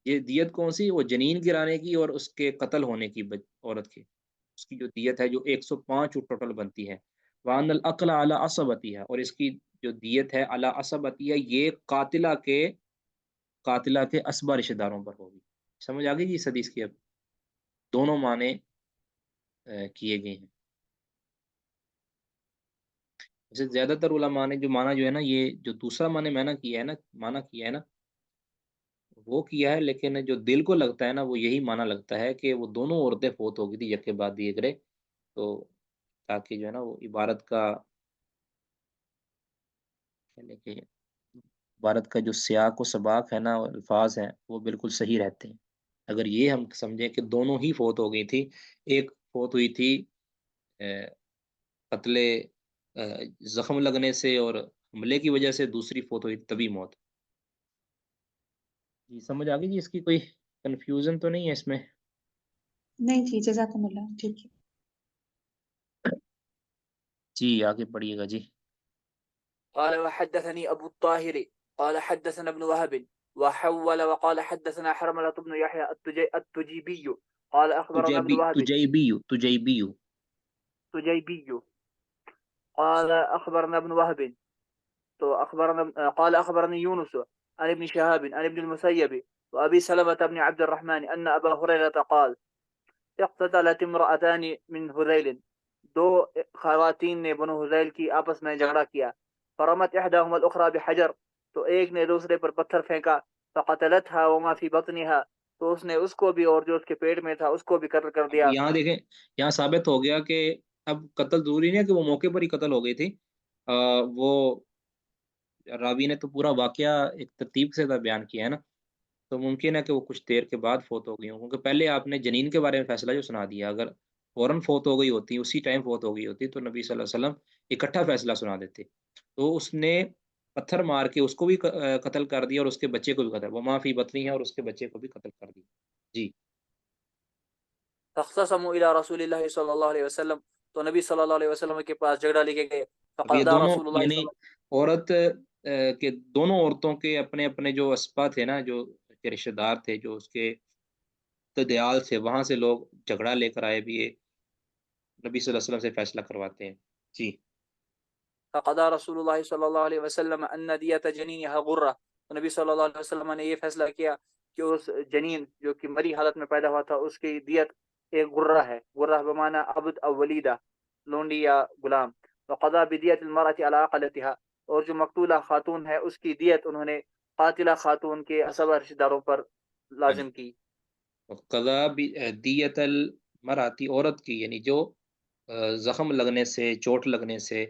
یہ دیت کون سی؟ وہ جنین گرانے کی اور اس کے قتل ہونے کی عورت کی، اس کی جو دیت ہے جو 105 ٹوٹل بنتی ہے۔ وأن العقل علی عصبتها، اور اس کی جو دیت ہے علی عصبتها، یہ قاتلہ کے اسبا رشتہ داروں پر ہوگی۔ سمجھ آ گئی جی اس حدیث کی؟ اب دونوں معنی کیے گئے ہیں۔ ویسے زیادہ تر علماء نے جو معنی جو ہے نا، یہ جو دوسرا معنی کیا ہے نا وہ کیا ہے، لیکن جو دل کو لگتا ہے نا وہ یہی معنی لگتا ہے کہ وہ دونوں عورتیں فوت ہو گئی تھی یک کے بعد دیگرے، تو تاکہ جو ہے نا وہ عبارت کا جو سیاق و سباق ہے نا، الفاظ ہیں، وہ بالکل صحیح رہتے ہیں۔ اگر یہ ہم سمجھیں کہ دونوں ہی فوت ہو گئی تھی، ایک فوت ہوئی تھی قتل زخم لگنے سے اور حملے کی وجہ سے، دوسری فوت ہوئی طبی موت۔ جی سمجھ آ گئی جی؟ اس کی کوئی کنفیوژن تو نہیں ہے اس میں؟ نہیں جی، جزاکم اللہ، ٹھیک ہے۔ جی آگے پڑھیے گا جی۔ قال وحدثني أبو الطاهر قال حدثنا ابن وهب وحول وقال حدثنا حرملة بن يحيى التجيبي قال أخبرنا ابن وهب تجيبي قال أخبرنا ابن وهب قال أخبرني يونس عن ابن شهاب عن ابن المسيب وأبي سلمة بن عبد الرحمن أن أبا هريرة قال اقتتلت امرأتان من هذيل، دو خواتین نے بنو حذیل کی آپس میں جھگڑا کیا، فرمت احداهما الاخرى بحجر، تو ایک نے دوسرے پر پتھر پھینکا، فقتلتها وما في بطنها، تو اس نے اس کو بھی اور جو اس کے پیٹ میں تھا اس کو بھی قتل کر دیا۔ یہاں دیکھیں، یہاں ثابت ہو گیا کہ اب قتل ضروری نہیں ہے کہ وہ موقع پر ہی قتل ہو گئی تھی، وہ راوی نے تو پورا واقعہ ایک ترتیب سے بیان کیا ہے نا، تو ممکن ہے کہ وہ کچھ دیر کے بعد فوت ہو گئی ہوں، کیونکہ پہلے آپ نے جنین کے بارے میں فیصلہ جو سنا دیا، اگر فوراً فوت ہو گئی ہوتی، اسی ٹائم فوت ہو گئی ہوتی، تو نبی صلی اللہ علیہ وسلم اکٹھا فیصلہ سنا دیتے، تو اس نے پتھر مار کے اس کو بھی قتل کر دیا اور اس کے بچے کو بھی قتل، وما فی بطنی ہے، اور اس کے بچے کو بھی قتل کر دیا. جی. فاختصموا الى رسول اللہ صلی اللہ علیہ وسلم، تو نبی صلی اللہ علیہ وسلم کے پاس جھگڑا لے کے گئے. اب یہ فقضى دونوں رسول اللہ یعنی صلی عورت کے دونوں عورتوں کے اپنے اپنے جو اسبا تھے نا، جو کے رشتہ دار تھے، جو اس کے دیال سے، وہاں سے لوگ جھگڑا لے کر آئے، بھی یہ نبی صلی اللہ علیہ وسلم سے فیصلہ کرواتے ہیں. جی. فقضى رسول اللہ صلی اللہ علیہ وسلم ان دیت جنینها غرہ، تو نبی صلی اللہ علیہ وسلم نے یہ فیصلہ کیا کہ اس جنین جو کہ مری حالت میں پیدا ہوا تھا، اس کی دیت ایک غرہ ہے. غرہ بمعنی عبد او ولیدہ، لونڈی یا غلام. وقضى بدیت المرأة على عقلتها، اور جو مقتولہ خاتون ہے اس کی دیت انہوں نے قاتلہ خاتون کے اسبا رشتہ داروں پر ہاں جی. لازم کی. قضا دیت المراتی، عورت کی، یعنی جو زخم لگنے سے، چوٹ لگنے سے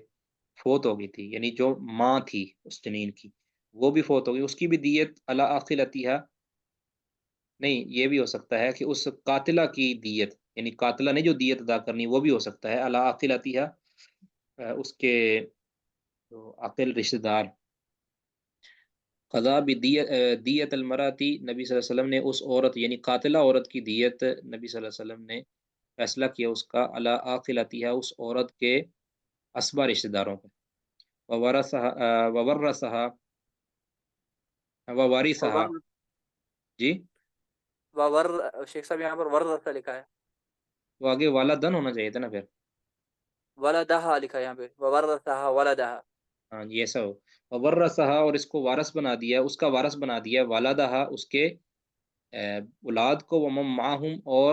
فوت ہو گئی تھی، یعنی جو ماں تھی اس جنین کی، وہ بھی فوت ہو گئی، اس کی بھی دیت علی عاقلتها. نہیں، یہ بھی ہو سکتا ہے کہ اس قاتلہ کی دیت، یعنی قاتلہ نے جو دیت ادا کرنی وہ بھی ہو سکتا ہے علی عاقلتها، اس کے جو عاقل رشتہ دار. قضا دیت المراتی، نبی صلی اللہ علیہ وسلم نے اس عورت یعنی قاتلہ عورت کی دیت نبی صلی اللہ علیہ وسلم نے فیصلہ کیا اس کا علی عاقلتها، اس عورت کے اسبا رشتہ داروں پر. وورثها ووارثها. جی. وور شیخ صاحب یہاں پر ورثہ لکھا ہے، وہ آگے والدن ہونا چاہیے تھا نا پھر. ولدہا لکھا ہے یہاں پہ، وورثها ولدہا. ہاں جی، ایسا ہو. وورثها، اور اس کو وارث بنا دیا، اس کا وارث بنا دیا، والدہا، اس کے اولاد کو، ومن معہم، اور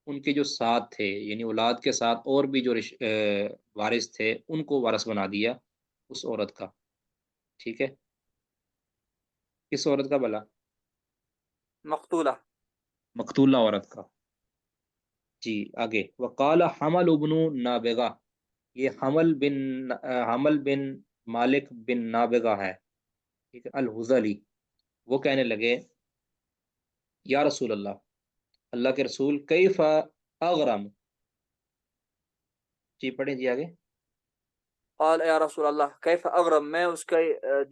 ان کے جو ساتھ تھے، یعنی اولاد کے ساتھ اور بھی جو وارث تھے ان کو وارث بنا دیا اس عورت کا. ٹھیک ہے. کس عورت کا بلا؟ مقتولہ. مقتولہ عورت کا. جی. آگے وقال حمل ابن نابغہ، یہ حمل بن مالک بن نابغہ ہے، ٹھیک ہے، الحزلی. وہ کہنے لگے یا رسول اللہ، اللہ کے رسول، کیف اغرم. جی پڑھیں جی آگے. قال یا رسول اللہ کیف اغرم، میں اس کا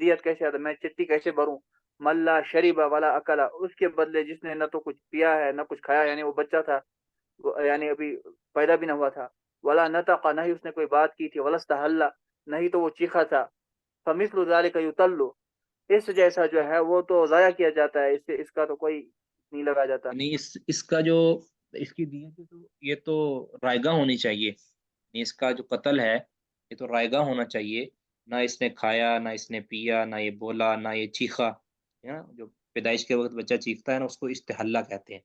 دیت کیسے ادا، میں چٹی کیسے بھروں. من لا شریب ولا اکلا، اس کے بدلے جس نے نہ تو کچھ پیا ہے نہ کچھ کھایا، یعنی وہ بچہ تھا، یعنی ابھی پیدا بھی نہ ہوا تھا. ولا نطق، نہ ہی اس نے کوئی بات کی تھی. ولا استحل، نہ ہی تو وہ چیخا تھا. فمثل ذلك یطل، اس جیسا جو ہے وہ تو ضائع کیا جاتا ہے، اس سے اس کا تو کوئی نہیں لگا جاتا. یعنی اس کا جو اس کی دیت ہے، تو یہ تو رائگاں ہونی چاہیے، یعنی اس کا جو قتل ہے یہ تو رائگاں ہونا چاہیے، نہ اس نے کھایا، نہ اس نے پیا، نہ یہ بولا، نہ یہ چیخا. جو پیدائش کے وقت بچہ چیختا ہے نا، اس کو استحلہ کہتے ہیں.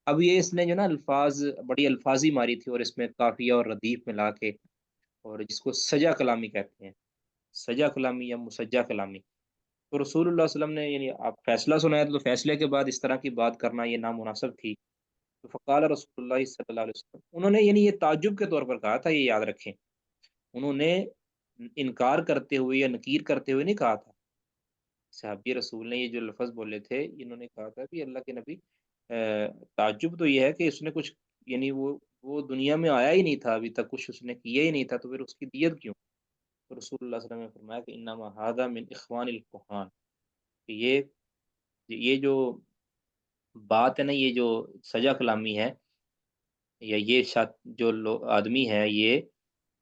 اب یہ اس نے جو نا الفاظ، بڑی الفاظی ماری تھی، اور اس میں قافیہ اور ردیف ملا کے، اور جس کو سجا کلامی کہتے ہیں، سجا کلامی یا مسجع کلامی. تو رسول اللہ صلی اللہ علیہ وسلم نے، یعنی آپ فیصلہ سنایا تو فیصلے کے بعد اس طرح کی بات کرنا یہ نامناسب تھی. تو فقال رسول اللہ صلی اللہ علیہ وسلم، انہوں نے یعنی یہ تعجب کے طور پر کہا تھا، یہ یاد رکھیں، انہوں نے انکار کرتے ہوئے یا نکیر کرتے ہوئے نہیں کہا تھا. صحابی رسول نے یہ جو لفظ بولے تھے، انہوں نے کہا تھا کہ اللہ کے نبی، تعجب تو یہ ہے کہ اس نے کچھ، یعنی وہ دنیا میں آیا ہی نہیں تھا ابھی تک، کچھ اس نے کیا ہی نہیں تھا، تو پھر اس کی دیت کیوں؟ تو رسول اللہ صلی اللہ علیہ وسلم نے فرمایا کہ انما ھذا من اخوان الکہان، کہ یہ جو بات ہے نا، یہ جو سجا کلامی ہے، یا یہ جو آدمی ہے، یہ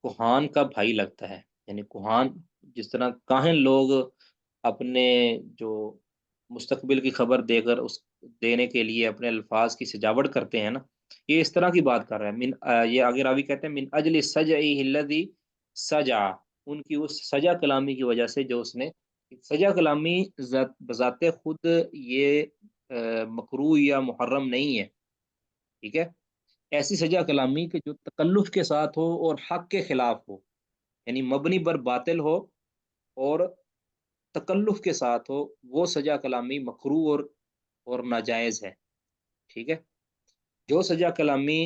کوہان کا بھائی لگتا ہے. یعنی کوہان، جس طرح کاہن لوگ اپنے جو مستقبل کی خبر دے کر اس دینے کے لیے اپنے الفاظ کی سجاوٹ کرتے ہیں نا، یہ اس طرح کی بات کر رہا ہے. یہ آگے راوی کہتے ہیں من اجل سجعہ الذی سجع، ان کی اس سجا کلامی کی وجہ سے جو اس نے. سجا کلامی بذات خود یہ مکروہ یا محرم نہیں ہے، ٹھیک ہے. ایسی سجا کلامی کہ جو تکلف کے ساتھ ہو اور حق کے خلاف ہو، یعنی مبنی بر باطل ہو اور تکلف کے ساتھ ہو، وہ سجا کلامی مکروہ اور ناجائز ہے. ٹھیک ہے. جو سجا کلامی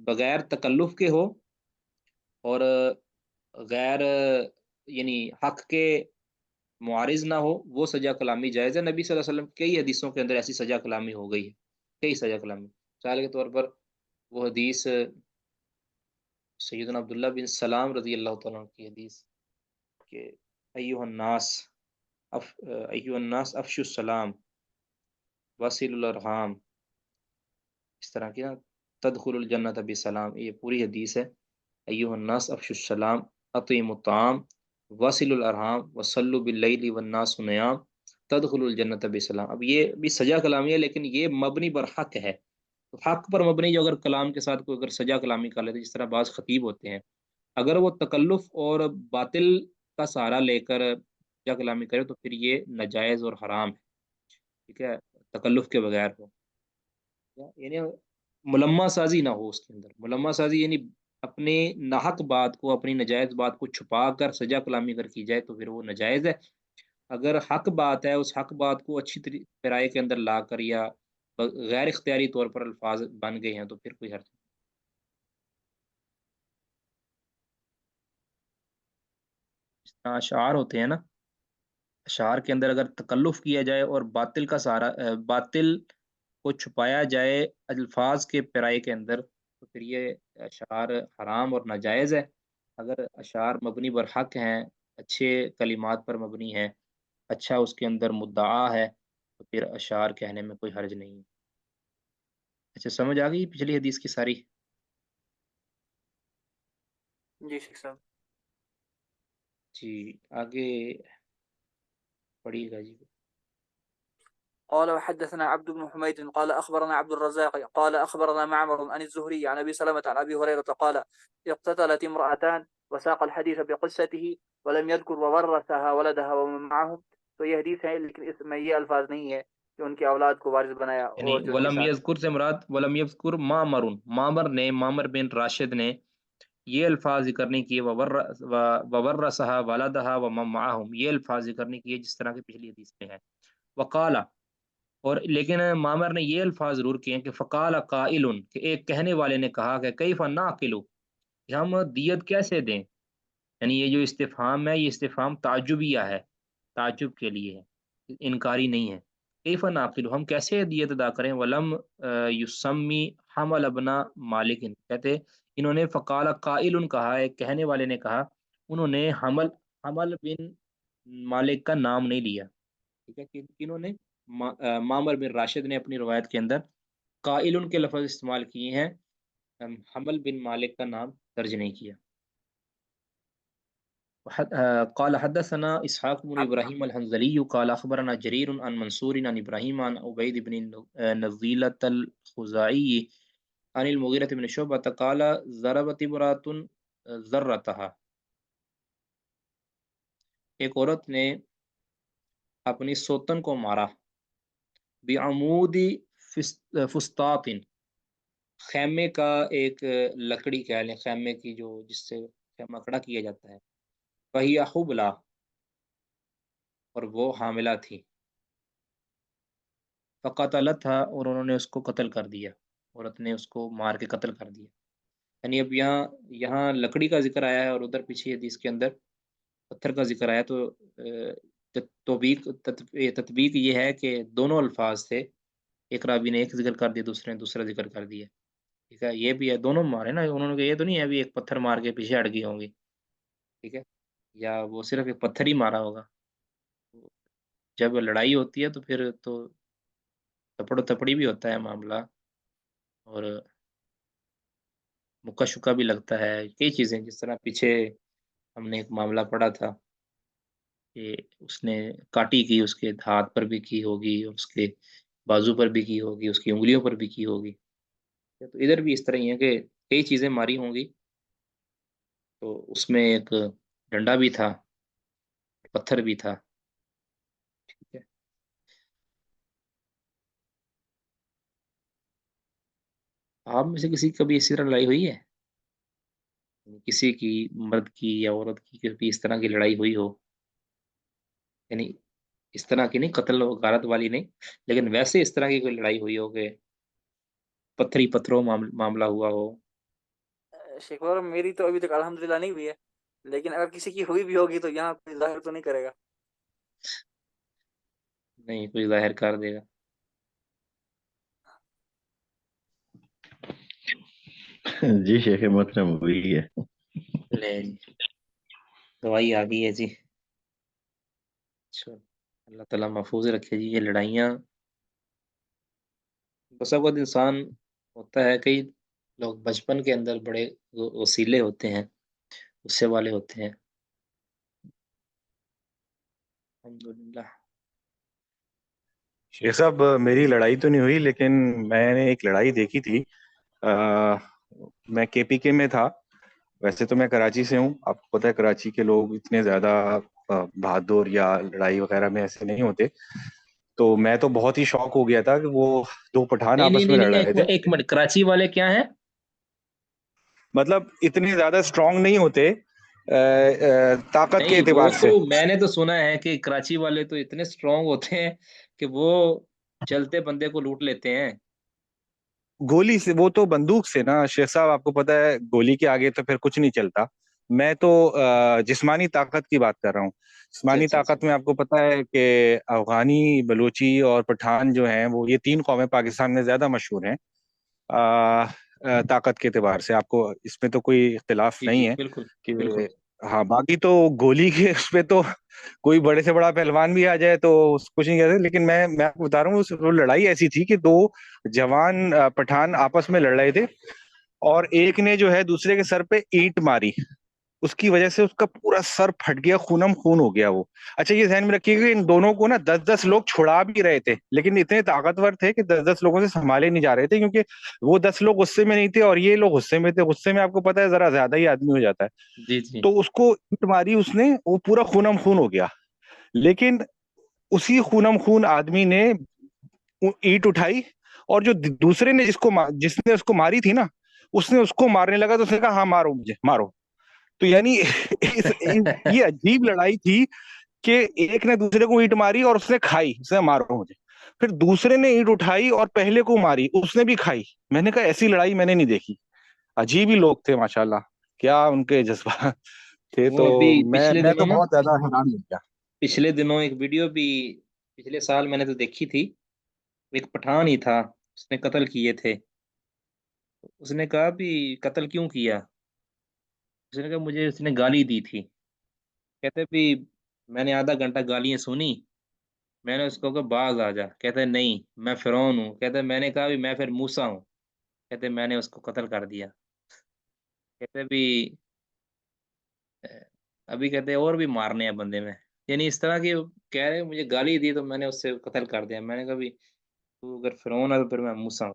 بغیر تکلف کے ہو اور غیر یعنی حق کے معارض نہ ہو، وہ سجا کلامی جائز ہے۔ نبی صلی اللہ علیہ وسلم کئی حدیثوں کے اندر ایسی سجا کلامی ہو گئی ہے، کئی سجا کلامی۔ مثال کے طور پر وہ حدیث سیدنا عبداللہ بن سلام رضی اللہ تعالیٰ عنہ کی حدیث کہ ایھا الناس ایھا الناس افشوا السلام وصلوا الارحام، اس طرح کی نا، تدخل الجنت بسلام، یہ پوری حدیث ہے۔ ایھا الناس افشوا السلام اطعموا الطعام وصلوا الارحام وصلوا باللیل والناس نیام تدخل الجنت بسلام۔ اب یہ بھی سجا کلامی ہے، لیکن یہ مبنی بر حق ہے۔ تو حق پر مبنی جو اگر کلام کے ساتھ کوئی اگر سجا کلامی کر لیتے، جس طرح بعض خطیب ہوتے ہیں، اگر وہ تکلف اور باطل کا سہارا لے کر سجا کلامی کرے تو پھر یہ ناجائز اور حرام ہے، ٹھیک ہے، تکلف کے بغیر ہو، یعنی ملما سازی نہ ہو اس کے اندر۔ ملما سازی یعنی اپنے ناحق بات کو، اپنی ناجائز بات کو چھپا کر سجا کلامی اگر کی جائے تو پھر وہ ناجائز ہے۔ اگر حق بات ہے، اس حق بات کو اچھی طرح کے اندر لا کر یا غیر اختیاری طور پر الفاظ بن گئے ہیں تو پھر کوئی حرج نہیں۔ جس طرح اشعار ہوتے ہیں نا، اشعار کے اندر اگر تکلف کیا جائے اور باطل کا سہارا، باطل کو چھپایا جائے الفاظ کے پیرائے کے اندر، تو پھر یہ اشعار حرام اور ناجائز ہے۔ اگر اشعار مبنی بر حق ہیں، اچھے کلمات پر مبنی ہے، اچھا اس کے اندر مدعا ہے، تو پھر اشعار کہنے میں کوئی حرج نہیں ہے۔ اچھا، سمجھ آ گئی پچھلی حدیث کی ساری؟ جی شیخ صاحب۔ جی آگے پڑھیے گا جی۔ قال وحدثنا عبد بن حميد قال أخبرنا عبد الرزاق قال أخبرنا معمر عن الزهري عن أبي سلمة عن أبي هريرة قال اقتتلت امرأتان وساق الحديث بقصته ولم يذكر وورثها ولدها ومن معهم۔ تو یہ حدیث ہے لیکن اس میں یہ الفاظ نہیں ہے کہ ان کی اولاد کو وارث بنایا یعنی اور جو ان کے ولم ساتھ۔ یذکر سے مراد ولم یذکر معمر نے، معمر بن راشد نے یہ الفاظ ذکر نہیں کیے وورثها ولدها ومن معهم، یہ الفاظ ذکر نہیں کیے جس طرح کی پچھلی حدیث میں ہے۔ وقالا، اور لیکن معمر نے یہ الفاظ ضرور کیے ہیں کہ فقال قائل، کہ ایک کہنے والے نے کہا کہ کیف نعقل، کہ ہم دیت کیسے دیں؟ یعنی یہ جو استفہام ہے، یہ استفہام تعجبیہ ہے، تعجب کے لیے ہے، انکاری نہیں ہے۔ کیف نعقل، ہم کیسے دیت ادا کریں؟ ولم یسمی حمل ابنا مالک، کہتے انہوں نے فقال قائل کہا، ایک کہنے والے نے کہا، انہوں نے حمل بن مالک کا نام نہیں لیا، ٹھیک ہے، کہ انہوں نے معمر بن راشد نے اپنی روایت کے اندر قائل کے لفظ استعمال کیے ہیں، حمل بن مالک کا نام درج نہیں کیا۔ قال حدثنا اسحاق بن ابراہیم الحنظلی قال اخبرنا جریر عن منصور عن ابراہیم عن عبید بن نزیلۃ الخزاعی عن المغیرۃ بن شعبۃ قال ضربت امرأة ذرتها، ایک عورت نے اپنی سوتن کو مارا، بعمود فسطاط، خیمے کا ایک لکڑی کہہ لیں، خیمے کی جو جس سے خیمہ کھڑا کیا جاتا ہے، وہی حبلہ، اور وہ حاملہ تھی، فقتلتها، اور انہوں نے اس کو قتل کر دیا، عورت نے اس کو مار کے قتل کر دیا۔ یعنی اب یہاں لکڑی کا ذکر آیا ہے اور ادھر پیچھے حدیث کے اندر پتھر کا ذکر آیا، تو تطبیق یہ ہے کہ دونوں الفاظ تھے، ایک راوی نے ایک ذکر کر دیا، دوسرے نے دوسرا ذکر کر دیا، ٹھیک ہے، یہ بھی ہے، دونوں مارے نا انہوں نے، یہ تو نہیں ہے ابھی ایک پتھر مار کے پیچھے ہٹ گئی ہوں گی، ٹھیک ہے، یا وہ صرف ایک پتھر ہی مارا ہوگا۔ جب لڑائی ہوتی ہے تو پھر تو تپڑی بھی ہوتا ہے معاملہ، اور مکہ شکا بھی لگتا ہے، کئی چیزیں، جس طرح پیچھے ہم نے ایک معاملہ پڑھا تھا کہ اس نے کاٹی کی، اس کے ہاتھ پر بھی کی ہوگی اور اس کے بازو پر بھی کی ہوگی، اس کی انگلیوں پر بھی کی ہوگی، تو ادھر بھی اس طرح ہی ہے کہ کئی چیزیں ماری ہوں گی، تو اس میں ایک ڈنڈا بھی تھا، پتھر بھی تھا، ٹھیک ہے۔ آپ میں سے کسی کی کبھی اسی طرح لڑائی ہوئی ہے؟ کسی کی، مرد کی یا عورت کی کبھی اس طرح کی لڑائی ہوئی ہو؟ یعنی اس طرح کی نہیں، قتل و غارت والی نہیں، لیکن ویسے اس طرح کی کوئی لڑائی ہوئی ہو کہ پتھروں معاملہ ہوا ہو؟ شیخ اور میری تو ابھی تک الحمدللہ نہیں ہوئی ہے، لیکن اگر کسی کی ہوئی بھی ہوگی تو یہاں کوئی ظاہر تو نہیں کرے گا. نہیں کوئی ظاہر کر دے گا. جی شیخ محترم وہی ہے. لے جی دوائی آ گئی ہے جی. اچھا اللہ تعالیٰ محفوظ رکھے جی. یہ لڑائیاں بس اوقات انسان ہوتا ہے، کئی لوگ بچپن کے اندر بڑے وسیلے ہوتے ہیں، غصے والے ہوتے ہیں. الحمدللہ. شیخ صاحب میری لڑائی تو نہیں ہوئی، لیکن میں نے ایک لڑائی دیکھی تھی. میں کے پی کے میں تھا. ویسے تو میں کراچی سے ہوں. آپ کو پتہ ہے کراچی کے لوگ اتنے زیادہ بہادر یا لڑائی وغیرہ میں ایسے نہیں ہوتے. تو میں تو بہت ہی شوق ہو گیا تھا کہ وہ دو پٹھان نہیں نہیں آپس میں نہیں لڑ نہیں، رہے تھے. ایک منٹ، کراچی والے کیا ہیں؟ مطلب اتنے زیادہ اسٹرانگ نہیں ہوتے طاقت کے نہیں وہ اعتبار تو سے. میں نے تو سنا ہے کہ کراچی والے تو اتنے اسٹرانگ ہوتے ہیں کہ وہ چلتے بندے کو لوٹ لیتے ہیں. گولی سے، وہ تو بندوق سے نا شیخ صاحب. آپ کو پتہ ہے گولی کے آگے تو پھر کچھ نہیں چلتا. میں تو جسمانی طاقت کی بات کر رہا ہوں. اچھا جسمانی اچھا اچھا. طاقت میں آپ کو پتہ ہے کہ افغانی، بلوچی اور پٹھان جو ہیں، وہ یہ تین قومیں پاکستان میں زیادہ مشہور ہیں طاقت کے اعتبار سے. آپ کو اس میں تو کوئی اختلاف جی جی نہیں ہے بالکل کہ بالکل. ہاں. باقی تو گولی کے اس پہ تو کوئی بڑے سے بڑا پہلوان بھی آ جائے تو کچھ نہیں کہتے. لیکن میں آپ کو بتا رہا ہوں وہ لڑائی ایسی تھی کہ دو جوان پٹھان آپس میں لڑ رہے تھے، اور ایک نے جو ہے دوسرے کے سر پہ اینٹ ماری. اس کی وجہ سے اس کا پورا سر پھٹ گیا، خونم خون ہو گیا وہ. اچھا یہ ذہن میں رکھیے کہ ان دونوں کو نا 10-10 لوگ چھڑا بھی رہے تھے، لیکن اتنے طاقتور تھے کہ 10-10 لوگوں سے سنبھالے نہیں جا رہے تھے، کیونکہ وہ 10 لوگ غصے میں نہیں تھے اور یہ لوگ غصے میں تھے. غصے میں آپ کو پتا ہے ذرا زیادہ ہی آدمی ہو جاتا ہے. جی جی. تو اس کو اینٹ ماری اس نے، وہ پورا خونم خون ہو گیا. لیکن اسی خونم خون آدمی نے اینٹ اٹھائی، اور جو دوسرے نے جس نے اس کو ماری تھی نا، اس نے اس کو مارنے لگا تو اس نے کہا ہاں مارو مجھے مارو. تو یعنی یہ عجیب لڑائی تھی کہ ایک نے دوسرے کو اینٹ ماری اور اس نے کھائی، اس نے مارو مجھے. پھر دوسرے نے اینٹ اٹھائی اور پہلے کو ماری، اس نے بھی کھائی. میں نے کہا ایسی لڑائی میں نے نہیں دیکھی. عجیب ہی لوگ تھے ماشاءاللہ، کیا ان کے جذبات تھے. وہ تو ابھی پچھلے میں تو دنوں نا، بہت زیادہ حیران ہو گیا. پچھلے دنوں ایک ویڈیو بھی پچھلے سال میں نے تو دیکھی تھی. ایک پٹھان ہی تھا، اس نے قتل کیے تھے. اس نے کہا بھی قتل کیوں کیا؟ اس نے کہا مجھے اس نے گالی دی تھی. کہتے بھی میں نے آدھا گھنٹہ گالیاں سنی، میں نے اس کو کہا باز آ جا. کہتے نہیں میں فرعون ہوں. کہتے میں نے کہا بھی میں پھر موسیٰ ہوں. کہتے میں نے اس کو قتل کر دیا. کہتے بھی ابھی کہتے اور بھی مارنے ہیں بندے میں. یعنی اس طرح کی کہہ رہے مجھے گالی دی تو میں نے اس سے قتل کر دیا. میں نے کہا بھی تو اگر فرعون ہے تو پھر میں موسیٰ ہوں.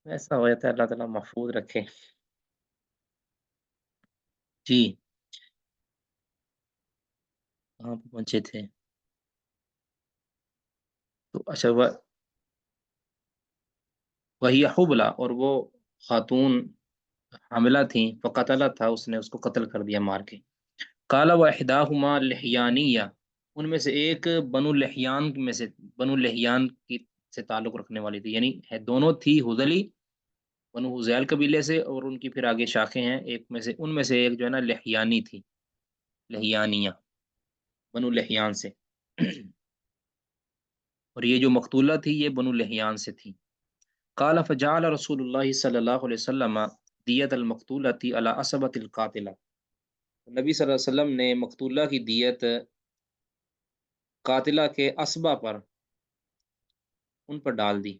ایسا ہو جاتا ہے. اللہ تعالیٰ محفوظ رکھے. جی کہاں پہ پہنچے تھے؟ تو اچھا وہی حبلہ، اور وہ خاتون حاملہ تھیں. فقتلہ تھا، اس نے اس کو قتل کر دیا مار کے. قال واحداہما لحیانیہ، ان میں سے ایک بنو لحیان میں سے، بنو لحیان کی سے تعلق رکھنے والی تھی. یعنی دونوں تھی حذلی، بنو حذیل قبیلے سے، اور ان کی پھر آگے شاخیں ہیں. ایک میں سے، ان میں سے ایک جو ہے نا لحیانی تھی، لحیانیہ، بنو لحیان سے. اور یہ جو مقتولہ تھی یہ بنو لحیان سے تھی. قال فجعل رسول اللہ صلی اللہ علیہ وسلم دیت المقتولۃ علی عصبۃ القاتلہ، نبی صلی اللہ علیہ وسلم نے مقتولہ کی دیت قاتلہ کے اسبہ پر، ان پر ڈال دی.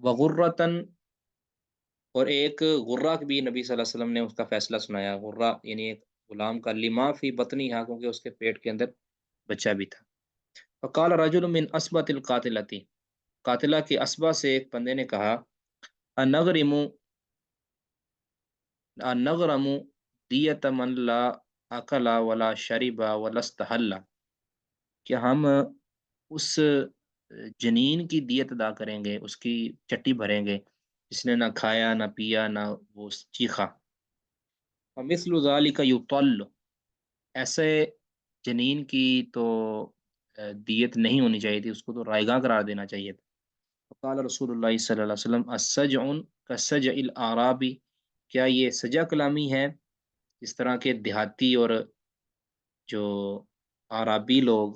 وغرتن، اور ایک غرہ بھی نبی صلی اللہ علیہ وسلم نے اس کا فیصلہ سنایا. غرہ یعنی ایک غلام کا، لما فی بطنی ہا، کیونکہ اس کے پیٹ کے اندر بچہ بھی تھا. فقال رجل من اسبۃ القاتلۃ، قاتلہ کے اسبہ سے ایک بندے نے کہا انغرم، انغرم دیت من لا اکل ولا شرب ولا استحل، کہ ہم اس جنین کی دیت ادا کریں گے، اس کی چٹی بھریں گے جس نے نہ کھایا نہ پیا نہ وہ چیخا. مثل ذالک یطل، ایسے جنین کی تو دیت نہیں ہونی چاہیے تھی، اس کو تو رائگاں قرار دینا چاہیے تھا۔ قال رسول اللہ صلی اللہ علیہ وسلم السجع کسجع الاعرابی، کیا یہ سجا کلامی ہے اس طرح کے دیہاتی اور جو عرابی لوگ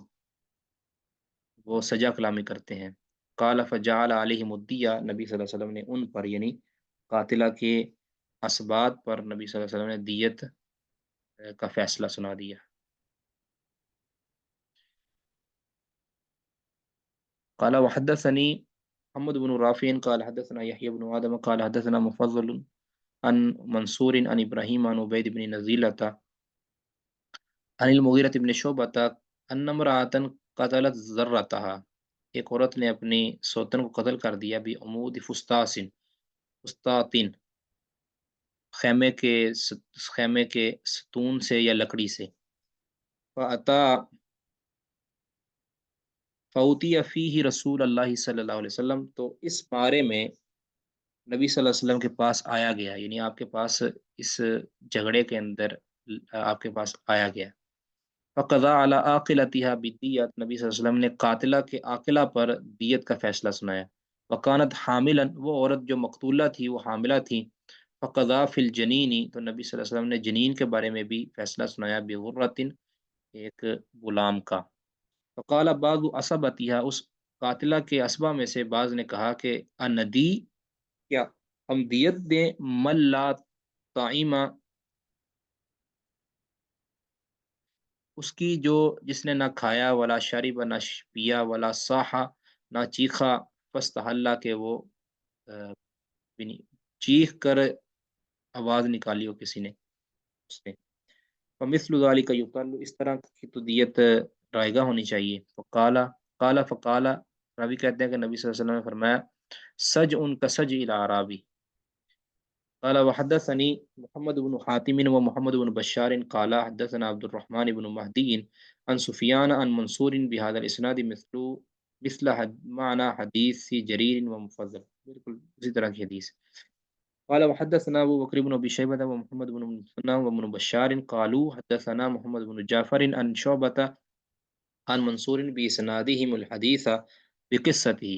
وہ سجا کلامی کرتے ہیں۔ قال فجعل علیہم الدیہ، نبی صلی اللہ علیہ وسلم نے ان پر یعنی قاتلہ کے اسبات پر نبی صلی اللہ علیہ وسلم نے دیت کا فیصلہ سنا دیا۔ قال وحدثني محمد بن رافع قال حدثنا يحيى بن آدم قال حدثنا مفضل عن منصور عن ابراہیم عن عبید بن نزیلۃ عن المغیرۃ بن شعبۃ ان امرأۃ قتلت ذرتها، ایک عورت نے اپنی سوتن کو قتل کر دیا بعمود فستاطن، خیمے کے ستون سے یا لکڑی سے۔ فوتی فیہ رسول اللہ صلی اللہ علیہ وسلم، تو اس بارے میں نبی صلی اللہ علیہ وسلم کے پاس آیا گیا، یعنی آپ کے پاس اس جھگڑے کے اندر آپ کے پاس آیا گیا۔ فقضا علی عاقلتها بالدیت، نبی صلی اللہ علیہ وسلم نے قاتلہ کے عاقلہ پر دیت کا فیصلہ سنایا۔ وکانت حاملا، وہ عورت جو مقتولہ تھی وہ حاملہ تھی۔ فقضا فی الجنین، تو نبی صلی اللہ علیہ وسلم نے جنین کے بارے میں بھی فیصلہ سنایا بغرۃ، ایک غلام کا۔ فقال بعض عصبتها، اس قاتلہ کے اسبا میں سے بعض نے کہا کہ اندی، کیا ہم دیت دیں من لا طعیم، اس کی جو جس نے نہ کھایا ولا شرب نہ پیا ولا صاحا نہ چیخا، فاستحلا کہ وہ یعنی چیخ کر آواز نکالی ہو کسی نے اس نے۔ فمثل ذلك یقال، اس طرح کی تو دیت رائگاں ہونی چاہیے۔ فقال راوی کہتے ہیں کہ نبی صلی اللہ علیہ وسلم نے فرمایا سج ان کا سج العرابی۔ قال وحدثني محمد بن حاتم ومحمد بن بشار قال حدثنا عبد الرحمن بن مهدي عن سفيان عن منصور بهذا الاسناد مثل معنى حديث جرير ومفضل، بالکل اسی طرح کی حدیث۔ قال وحدثنا ابو بكر بن ابي شيبه ومحمد بن مسنى وابن بشار قالوا حدثنا محمد بن جعفر عن شعبة عن منصور باسنادهم الحديث بقصته،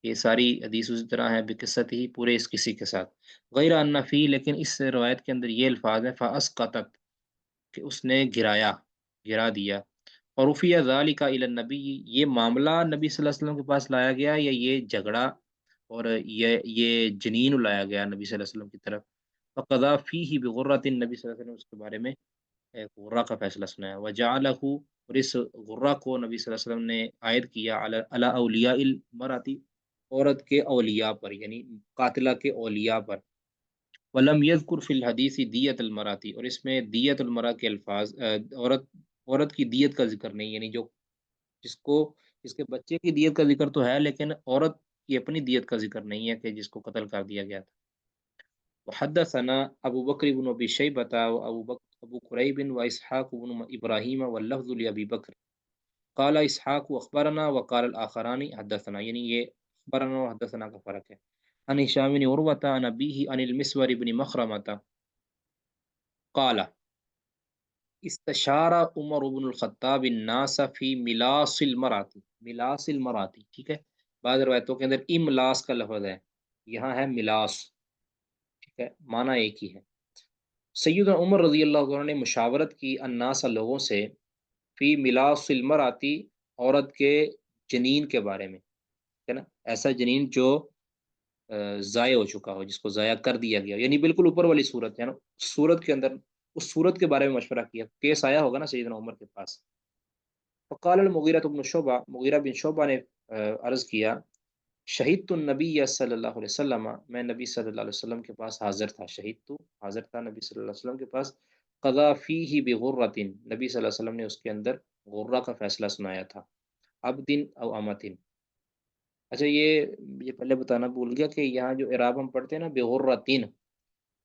یہ ساری حدیث اسی طرح ہے بقصته ہی، پورے اس کسی کے ساتھ۔ غیر ان فی، لیکن اس روایت کے اندر یہ الفاظ ہیں فاسقطت، کہ اس نے گرا دیا۔ اور رفیع ذالک الی النبی، یہ معاملہ نبی صلی اللہ علیہ وسلم کے پاس لایا گیا یا یہ جھگڑا اور یہ جنین لایا گیا نبی صلی اللہ علیہ وسلم کی طرف۔ فقضا فیہ بغرۃ، نبی صلی اللہ علیہ وسلم نے اس کے بارے میں ایک غرہ کا فیصلہ سنایا۔ وجعلہ، اور اس غرہ کو نبی صلی اللہ علیہ وسلم نے عائد کیا علی اولیاء المرأۃ، عورت کے اولیاء پر، یعنی قاتلہ کے اولیاء پر۔ ولم یذکر فی الحدیث دیت المرأۃ، اور اس میں دیت المرأۃ کے الفاظ عورت کی دیت کا ذکر نہیں، یعنی جو جس کے بچے کی دیت کا ذکر تو ہے لیکن عورت کی اپنی دیت کا ذکر نہیں ہے کہ جس کو قتل کر دیا گیا تھا۔ وحدثنا ابو بکر بن ابی شیبۃ ابو قریب واسحاق بن ابراہیم واللفظ لابی بکر قال اسحاق اخبرنا وقال الاخران حدثنا، یعنی یہ اخبرنا و حدثنا کا فرق ہے۔ عن هشام بن عروة عن أبيه عن المسور بن مخرمة قال استشار عمر بن الخطاب الناس في ملاس المرأة، ٹھیک ہے، بعض روایتوں کے اندر املاس کا لفظ ہے، یہاں ہے ملاس، ٹھیک ہے، معنی ایک ہی ہے۔ سیدنا عمر رضی اللہ عنہ نے مشاورت کی الناس، لوگوں سے، فی ملاس المرأة، عورت کے جنین کے بارے میں، ہے نا، ایسا جنین جو ضائع ہو چکا ہو، جس کو ضائع کر دیا گیا، یعنی بالکل اوپر والی صورت ہے نا، صورت کے اندر اس صورت کے بارے میں مشورہ کیا، کیس آیا ہوگا نا سیدنا عمر کے پاس۔ فقال المغیرہ بن شعبہ، مغیرہ بن شعبہ نے عرض کیا شہیدت النبی صلی اللہ علیہ وسلم، میں نبی صلی اللہ علیہ وسلم کے پاس حاضر تھا، حاضر تھا نبی صلی اللہ علیہ وسلم کے پاس، قضا فیہ بغرۃ، نبی صلی اللہ علیہ وسلم نے اس کے اندر غرہ کا فیصلہ سنایا تھا، عبد او امۃ۔ اچھا یہ پہلے بتانا بھول گیا کہ یہاں جو اعراب ہم پڑھتے ہیں نا بغرۃ،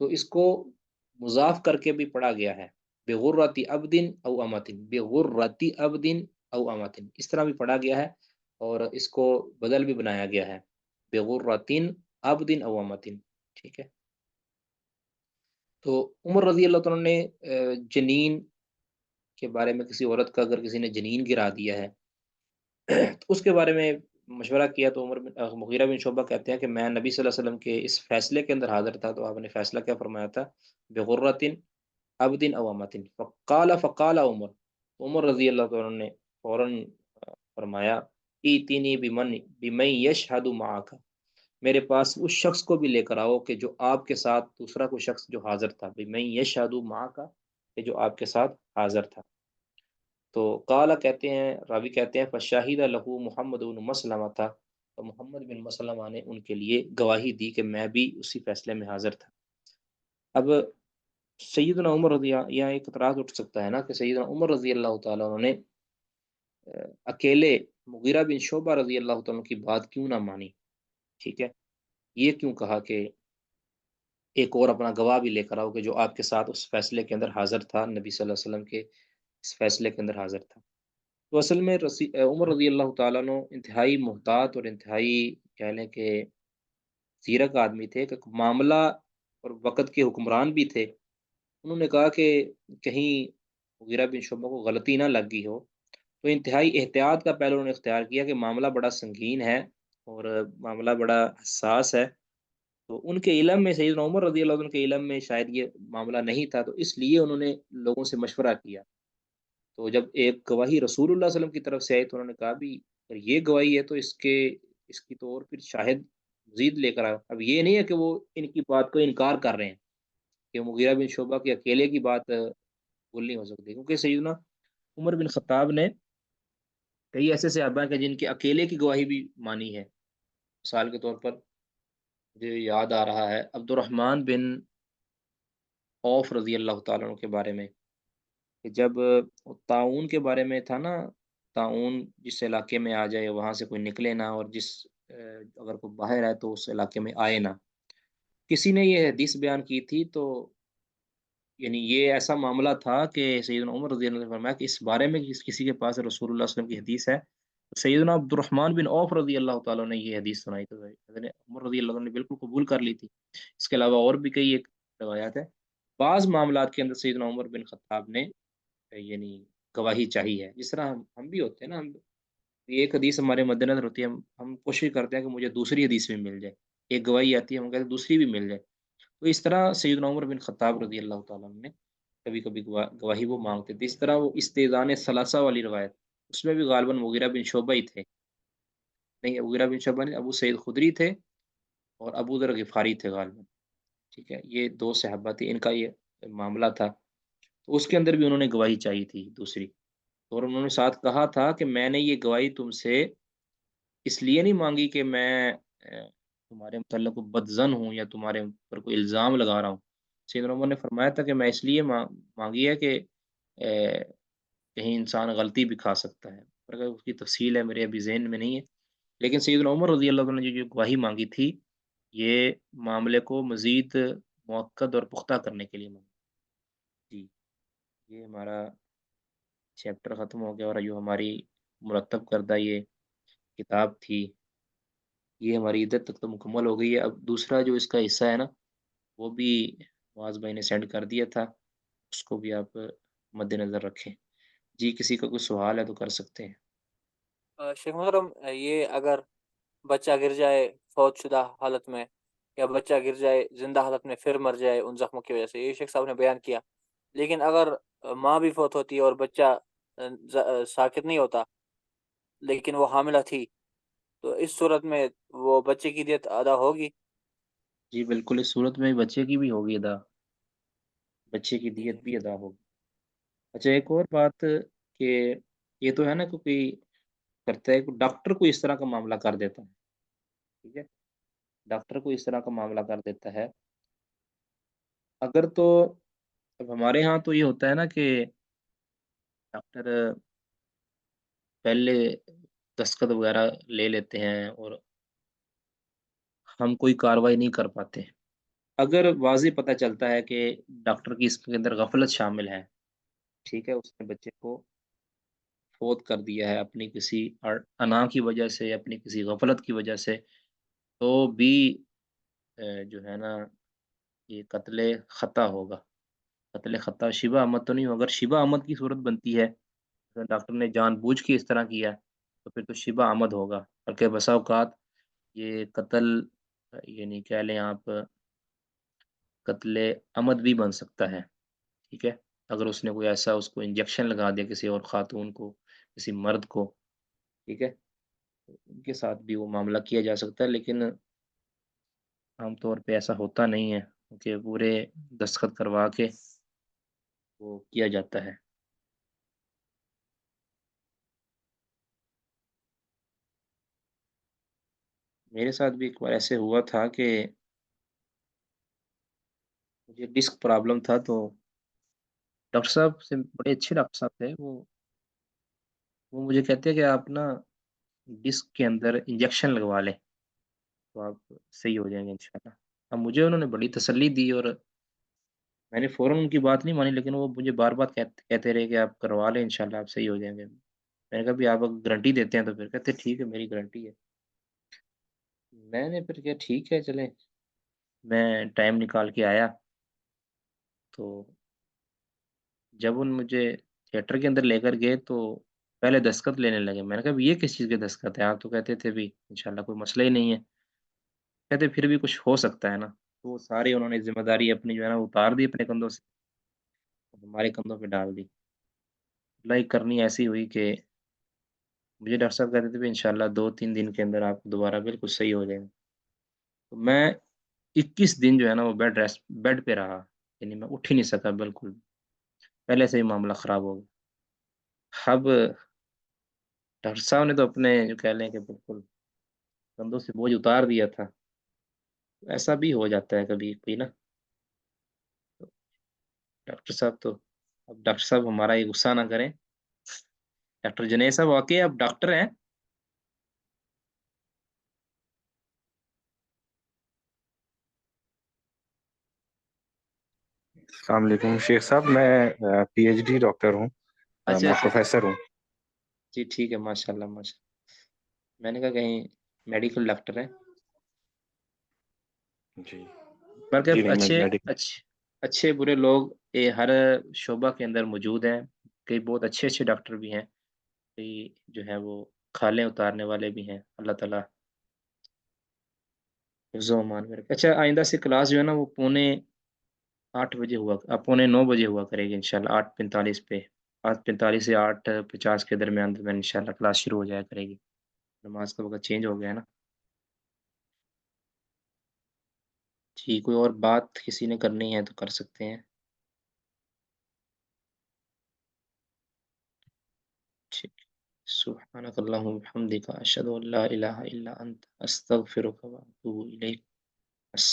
تو اس کو مضاف کر کے بھی پڑھا گیا ہے، بغرۃ عبد او امۃ، بغرۃ عبد او امۃ، اس طرح بھی پڑھا گیا ہے، اور اس کو بدل بھی بنایا گیا ہے بغرۃ عبد او امۃ، ٹھیک ہے۔ تو عمر رضی اللہ تعالیٰ نے جنین کے بارے میں، کسی عورت کا اگر کسی نے جنین گرا دیا ہے تو اس کے بارے میں مشورہ کیا تو مغیرہ بن شعبہ کہتے ہیں کہ میں نبی صلی اللہ علیہ وسلم کے اس فیصلے کے اندر حاضر تھا، تو آپ نے فیصلہ کیا فرمایا تھا؟ بغرۃ عبد او امۃ فقال عمر، عمر رضی اللہ عنہ نے فوراً فرمایا ایتینی بمن یشہد معک، میرے پاس اس شخص کو بھی لے کر آؤ کہ جو آپ کے ساتھ، دوسرا کوئی شخص جو حاضر تھا، بمن یشہد معک، کہ جو آپ کے ساتھ حاضر تھا۔ تو قال کہتے ہیں، راوی کہتے ہیں فشاہد لہو محمد بن مسلمہ تھا، تو محمد بن مسلمہ نے ان کے لیے گواہی دی کہ میں بھی اسی فیصلے میں حاضر تھا۔ اب سیدنا عمر رضی اللہ، یہاں ایک اعتراض اٹھ سکتا ہے نا کہ سیدنا عمر رضی اللہ تعالیٰ عنہ نے اکیلے مغیرہ بن شعبہ رضی اللہ تعالیٰ عنہ کی بات کیوں نہ مانی؟ ٹھیک ہے، یہ کیوں کہا کہ ایک اور اپنا گواہ بھی لے کر آؤ کہ جو آپ کے ساتھ اس فیصلے کے اندر حاضر تھا، نبی صلی اللہ علیہ وسلم کے اس فیصلے کے اندر حاضر تھا؟ تو اصل میں عمر رضی اللہ تعالیٰ عنہ انتہائی محتاط اور انتہائی کہہ لیں کہ زیرک آدمی تھے، کہ معاملہ اور وقت کے حکمران بھی تھے۔ انہوں نے کہا کہ کہیں مغیرہ بن شعبہ کو غلطی نہ لگ گئی ہو، تو انتہائی احتیاط کا پہلو انہوں نے اختیار کیا کہ معاملہ بڑا سنگین ہے اور معاملہ بڑا حساس ہے، تو ان کے علم میں، سیدنا عمر رضی اللہ عنہ کے علم میں شاید یہ معاملہ نہیں تھا، تو اس لیے انہوں نے لوگوں سے مشورہ کیا۔ تو جب ایک گواہی رسول اللہ صلی اللہ علیہ وسلم کی طرف سے آئی تو انہوں نے کہا بھی اگر یہ گواہی ہے تو اس کی تو اور پھر شاہد مزید لے کر آؤ۔ اب یہ نہیں ہے کہ وہ ان کی بات کو انکار کر رہے ہیں کہ مغیرہ بن شعبہ کے اکیلے کی بات بول نہیں ہو سکتی، کیونکہ سیدنا عمر بن خطاب نے کئی ایسے صحابہ ہیں کہ جن کے اکیلے کی گواہی بھی مانی ہے۔ مثال کے طور پر مجھے یاد آ رہا ہے عبد الرحمن بن عوف رضی اللہ تعالیٰ عنہ کے بارے میں، کہ جب طاعون کے بارے میں تھا نا، طاعون جس علاقے میں آ جائے وہاں سے کوئی نکلے نہ، اور اگر کوئی باہر ہے تو اس علاقے میں آئے نہ، کسی نے یہ حدیث بیان کی تھی، تو یعنی یہ ایسا معاملہ تھا کہ سیدنا عمر رضی اللہ عنہ نے فرمایا کہ اس بارے میں کسی کے پاس رسول اللہ صلی اللہ علیہ وسلم کی حدیث ہے، تو سیدنا عبد الرحمن بن عوف رضی اللہ تعالیٰ نے یہ حدیث سنائی، تو حضرت عمر رضی اللہ عنہ نے بالکل قبول کر لی تھی۔ اس کے علاوہ اور بھی کئی ایک روایات ہے، بعض معاملات کے اندر سیدنا عمر بن خطاب نے یعنی گواہی چاہی ہے، جس طرح ہم بھی ہوتے ہیں نا، ہم ایک حدیث ہمارے مد نظر ہوتی ہے، ہم کوشش کرتے ہیں کہ مجھے دوسری حدیث بھی مل جائے، ایک گواہی آتی ہے ہم کہتے ہیں دوسری بھی مل جائے، تو اس طرح سیدنا عمر بن خطاب رضی اللہ تعالیٰ عنہ نے کبھی کبھی گواہی وہ مانگتے تھے۔ اس طرح وہ استئذان ثلاثہ والی روایت، اس میں بھی غالباً مغیرہ بن شعبہ ہی تھے، نہیں مغیرہ بن شعبہ نہیں، ابو سعید خدری تھے اور ابو ذر غفاری تھے غالباً، ٹھیک ہے، یہ دو صحابہ تھے، ان کا یہ معاملہ تھا، تو اس کے اندر بھی انہوں نے گواہی چاہی تھی دوسری، اور انہوں نے ساتھ کہا تھا کہ میں نے یہ گواہی تم سے اس لیے نہیں مانگی کہ میں تمہارے متعلق بدظن ہوں یا تمہارے اوپر کوئی الزام لگا رہا ہوں۔ سیدنا عمر نے فرمایا تھا کہ میں اس لیے مانگی ہے کہ کہیں انسان غلطی بھی کھا سکتا ہے، اور اگر اس کی تفصیل ہے میرے ابھی ذہن میں نہیں ہے، لیکن سیدنا عمر رضی اللہ عنہ نے جو گواہی مانگی تھی، یہ معاملے کو مزید مؤکد اور پختہ کرنے کے لیے مانگی۔ جی، یہ ہمارا چیپٹر ختم ہو گیا، اور جو ہماری مرتب کردہ یہ کتاب تھی یہ ہماری ادھر تک تو مکمل ہو گئی ہے۔ اب دوسرا جو اس کا حصہ ہے نا، وہ بھی معاذ بھائی نے سینڈ کر دیا تھا، اس کو بھی آپ مد نظر رکھیں۔ جی، کسی کا کوئی سوال ہے تو کر سکتے ہیں۔ شیخ محترم، یہ اگر بچہ گر جائے فوت شدہ حالت میں، یا بچہ گر جائے زندہ حالت میں پھر مر جائے ان زخموں کی وجہ سے، یہ شیخ صاحب نے بیان کیا، لیکن اگر ماں بھی فوت ہوتی ہے اور بچہ ساکت نہیں ہوتا لیکن وہ حاملہ تھی، تو اس صورت میں وہ بچے کی دیت ادا ہوگی؟ جی بالکل، اس صورت میں بچے کی بھی ہوگی ادا، بچے کی ٹھیک دیت ہے، بھی ادا ہوگی۔ اچھا، ایک اور بات کہ یہ تو ہے نا کہ کوئی کرتا ہے، کوئی ڈاکٹر کو اس طرح کا معاملہ کر دیتا ہے، ٹھیک ہے، ڈاکٹر کو اس طرح کا معاملہ کر دیتا ہے، اگر تو اب ہمارے ہاں تو یہ ہوتا ہے نا کہ ڈاکٹر پہلے دستخط وغیرہ لے لیتے ہیں اور ہم کوئی کاروائی نہیں کر پاتے۔ اگر واضح پتہ چلتا ہے کہ ڈاکٹر کی اس کے اندر غفلت شامل ہے، ٹھیک ہے، اس نے بچے کو فوت کر دیا ہے اپنی کسی انا کی وجہ سے، اپنی کسی غفلت کی وجہ سے، تو بھی جو ہے نا یہ قتل خطا ہوگا، قتل خطا شبہ عمد تو نہیں ہوگا، اگر شبہ عمد کی صورت بنتی ہے، ڈاکٹر نے جان بوجھ کے اس طرح کیا تو پھر تو شبہ آمد ہوگا، بلکہ بسا اوقات یہ قتل یعنی کہہ لیں آپ قتل عمد بھی بن سکتا ہے، ٹھیک ہے، اگر اس نے کوئی ایسا اس کو انجیکشن لگا دیا کسی اور خاتون کو، کسی مرد کو، ٹھیک ہے، ان کے ساتھ بھی وہ معاملہ کیا جا سکتا ہے، لیکن عام طور پہ ایسا ہوتا نہیں ہے کہ پورے دستخط کروا کے وہ کیا جاتا ہے۔ میرے ساتھ بھی ایک بار ایسے ہوا تھا کہ مجھے ڈسک پرابلم تھا، تو ڈاکٹر صاحب سے بڑے اچھے ڈاکٹر صاحب تھے، وہ مجھے کہتے ہیں کہ آپ نا ڈسک کے اندر انجیکشن لگوا لیں تو آپ صحیح ہو جائیں گے انشاءاللہ۔ اب مجھے انہوں نے بڑی تسلی دی اور میں نے فوراً ان کی بات نہیں مانی، لیکن وہ مجھے بار بار کہتے رہے کہ آپ کروا لیں انشاءاللہ آپ صحیح ہو جائیں گے۔ میں نے کہا بھی آپ گارنٹی دیتے ہیں؟ تو پھر کہتے ٹھیک ہے میری گارنٹی ہے۔ میں نے پھر کہا ٹھیک ہے چلیں، میں ٹائم نکال کے آیا، تو جب ان مجھے تھیٹر کے اندر لے کر گئے تو پہلے دستخط لینے لگے۔ میں نے کہا بھی یہ کس چیز کے دستخط ہے؟ آپ تو کہتے تھے بھی انشاءاللہ کوئی مسئلہ ہی نہیں ہے۔ کہتے پھر بھی کچھ ہو سکتا ہے نا، تو وہ ساری انہوں نے ذمہ داری اپنی جو ہے نا اتار دی اپنے کندھوں سے، ہمارے کندھوں پہ ڈال دی۔ اللہ کی کرنی ایسی ہوئی کہ مجھے ڈاکٹر صاحب کہتے تھے بھی انشاءاللہ 2-3 دن کے اندر آپ دوبارہ بالکل صحیح ہو جائیں گے۔ تو میں 21 دن جو ہے نا وہ بیڈ پہ رہا، یعنی میں اٹھ ہی نہیں سکا بالکل، پہلے سے ہی معاملہ خراب ہو گیا۔ اب ڈاکٹر صاحب نے تو اپنے جو کہہ لیں کہ بالکل کندھوں سے بوجھ اتار دیا تھا۔ ایسا بھی ہو جاتا ہے کبھی کبھی نا۔ ڈاکٹر صاحب تو اب ڈاکٹر صاحب ہمارا یہ غصہ نہ کریں، ڈاکٹر جنید صاحب واقعی آپ ڈاکٹر ہیں؟ السلام علیکم شیخ صاحب، میں پی ایچ ڈی ڈاکٹر ہوں، اچھا میں اچھا اچھا، پروفیسر ہوں۔ جی ٹھیک ہے، ماشاء اللہ ماشاء اللہ، میں نے کہا کہیں میڈیکل ڈاکٹر ہیں؟ جی بلکہ جی نہیں، میں اچھے میڈیکل۔ اچھے اچھے برے لوگ یہ ہر شعبہ کے اندر موجود ہیں، کئی بہت اچھے اچھے ڈاکٹر بھی ہیں، کئی جو ہے وہ کھالیں اتارنے والے بھی ہیں، اللہ تعالیٰ حفظ و امان میں رکھے۔ اچھا آئندہ سے کلاس جو ہے نا وہ 9:45 ہوا کرے گی انشاءاللہ، 8:45 پہ، 8:45 سے 8:50 کے درمیان میں انشاءاللہ کلاس شروع ہو جایا کرے گی، نماز کا وقت چینج ہو گیا ہے نا۔ جی کوئی اور بات کسی نے کرنی ہے تو کر سکتے ہیں؟ ٹھیک، سبحانک اللہم و بحمدک اشہد ان لا الہ الا انت استغفرک و اتوب الیک۔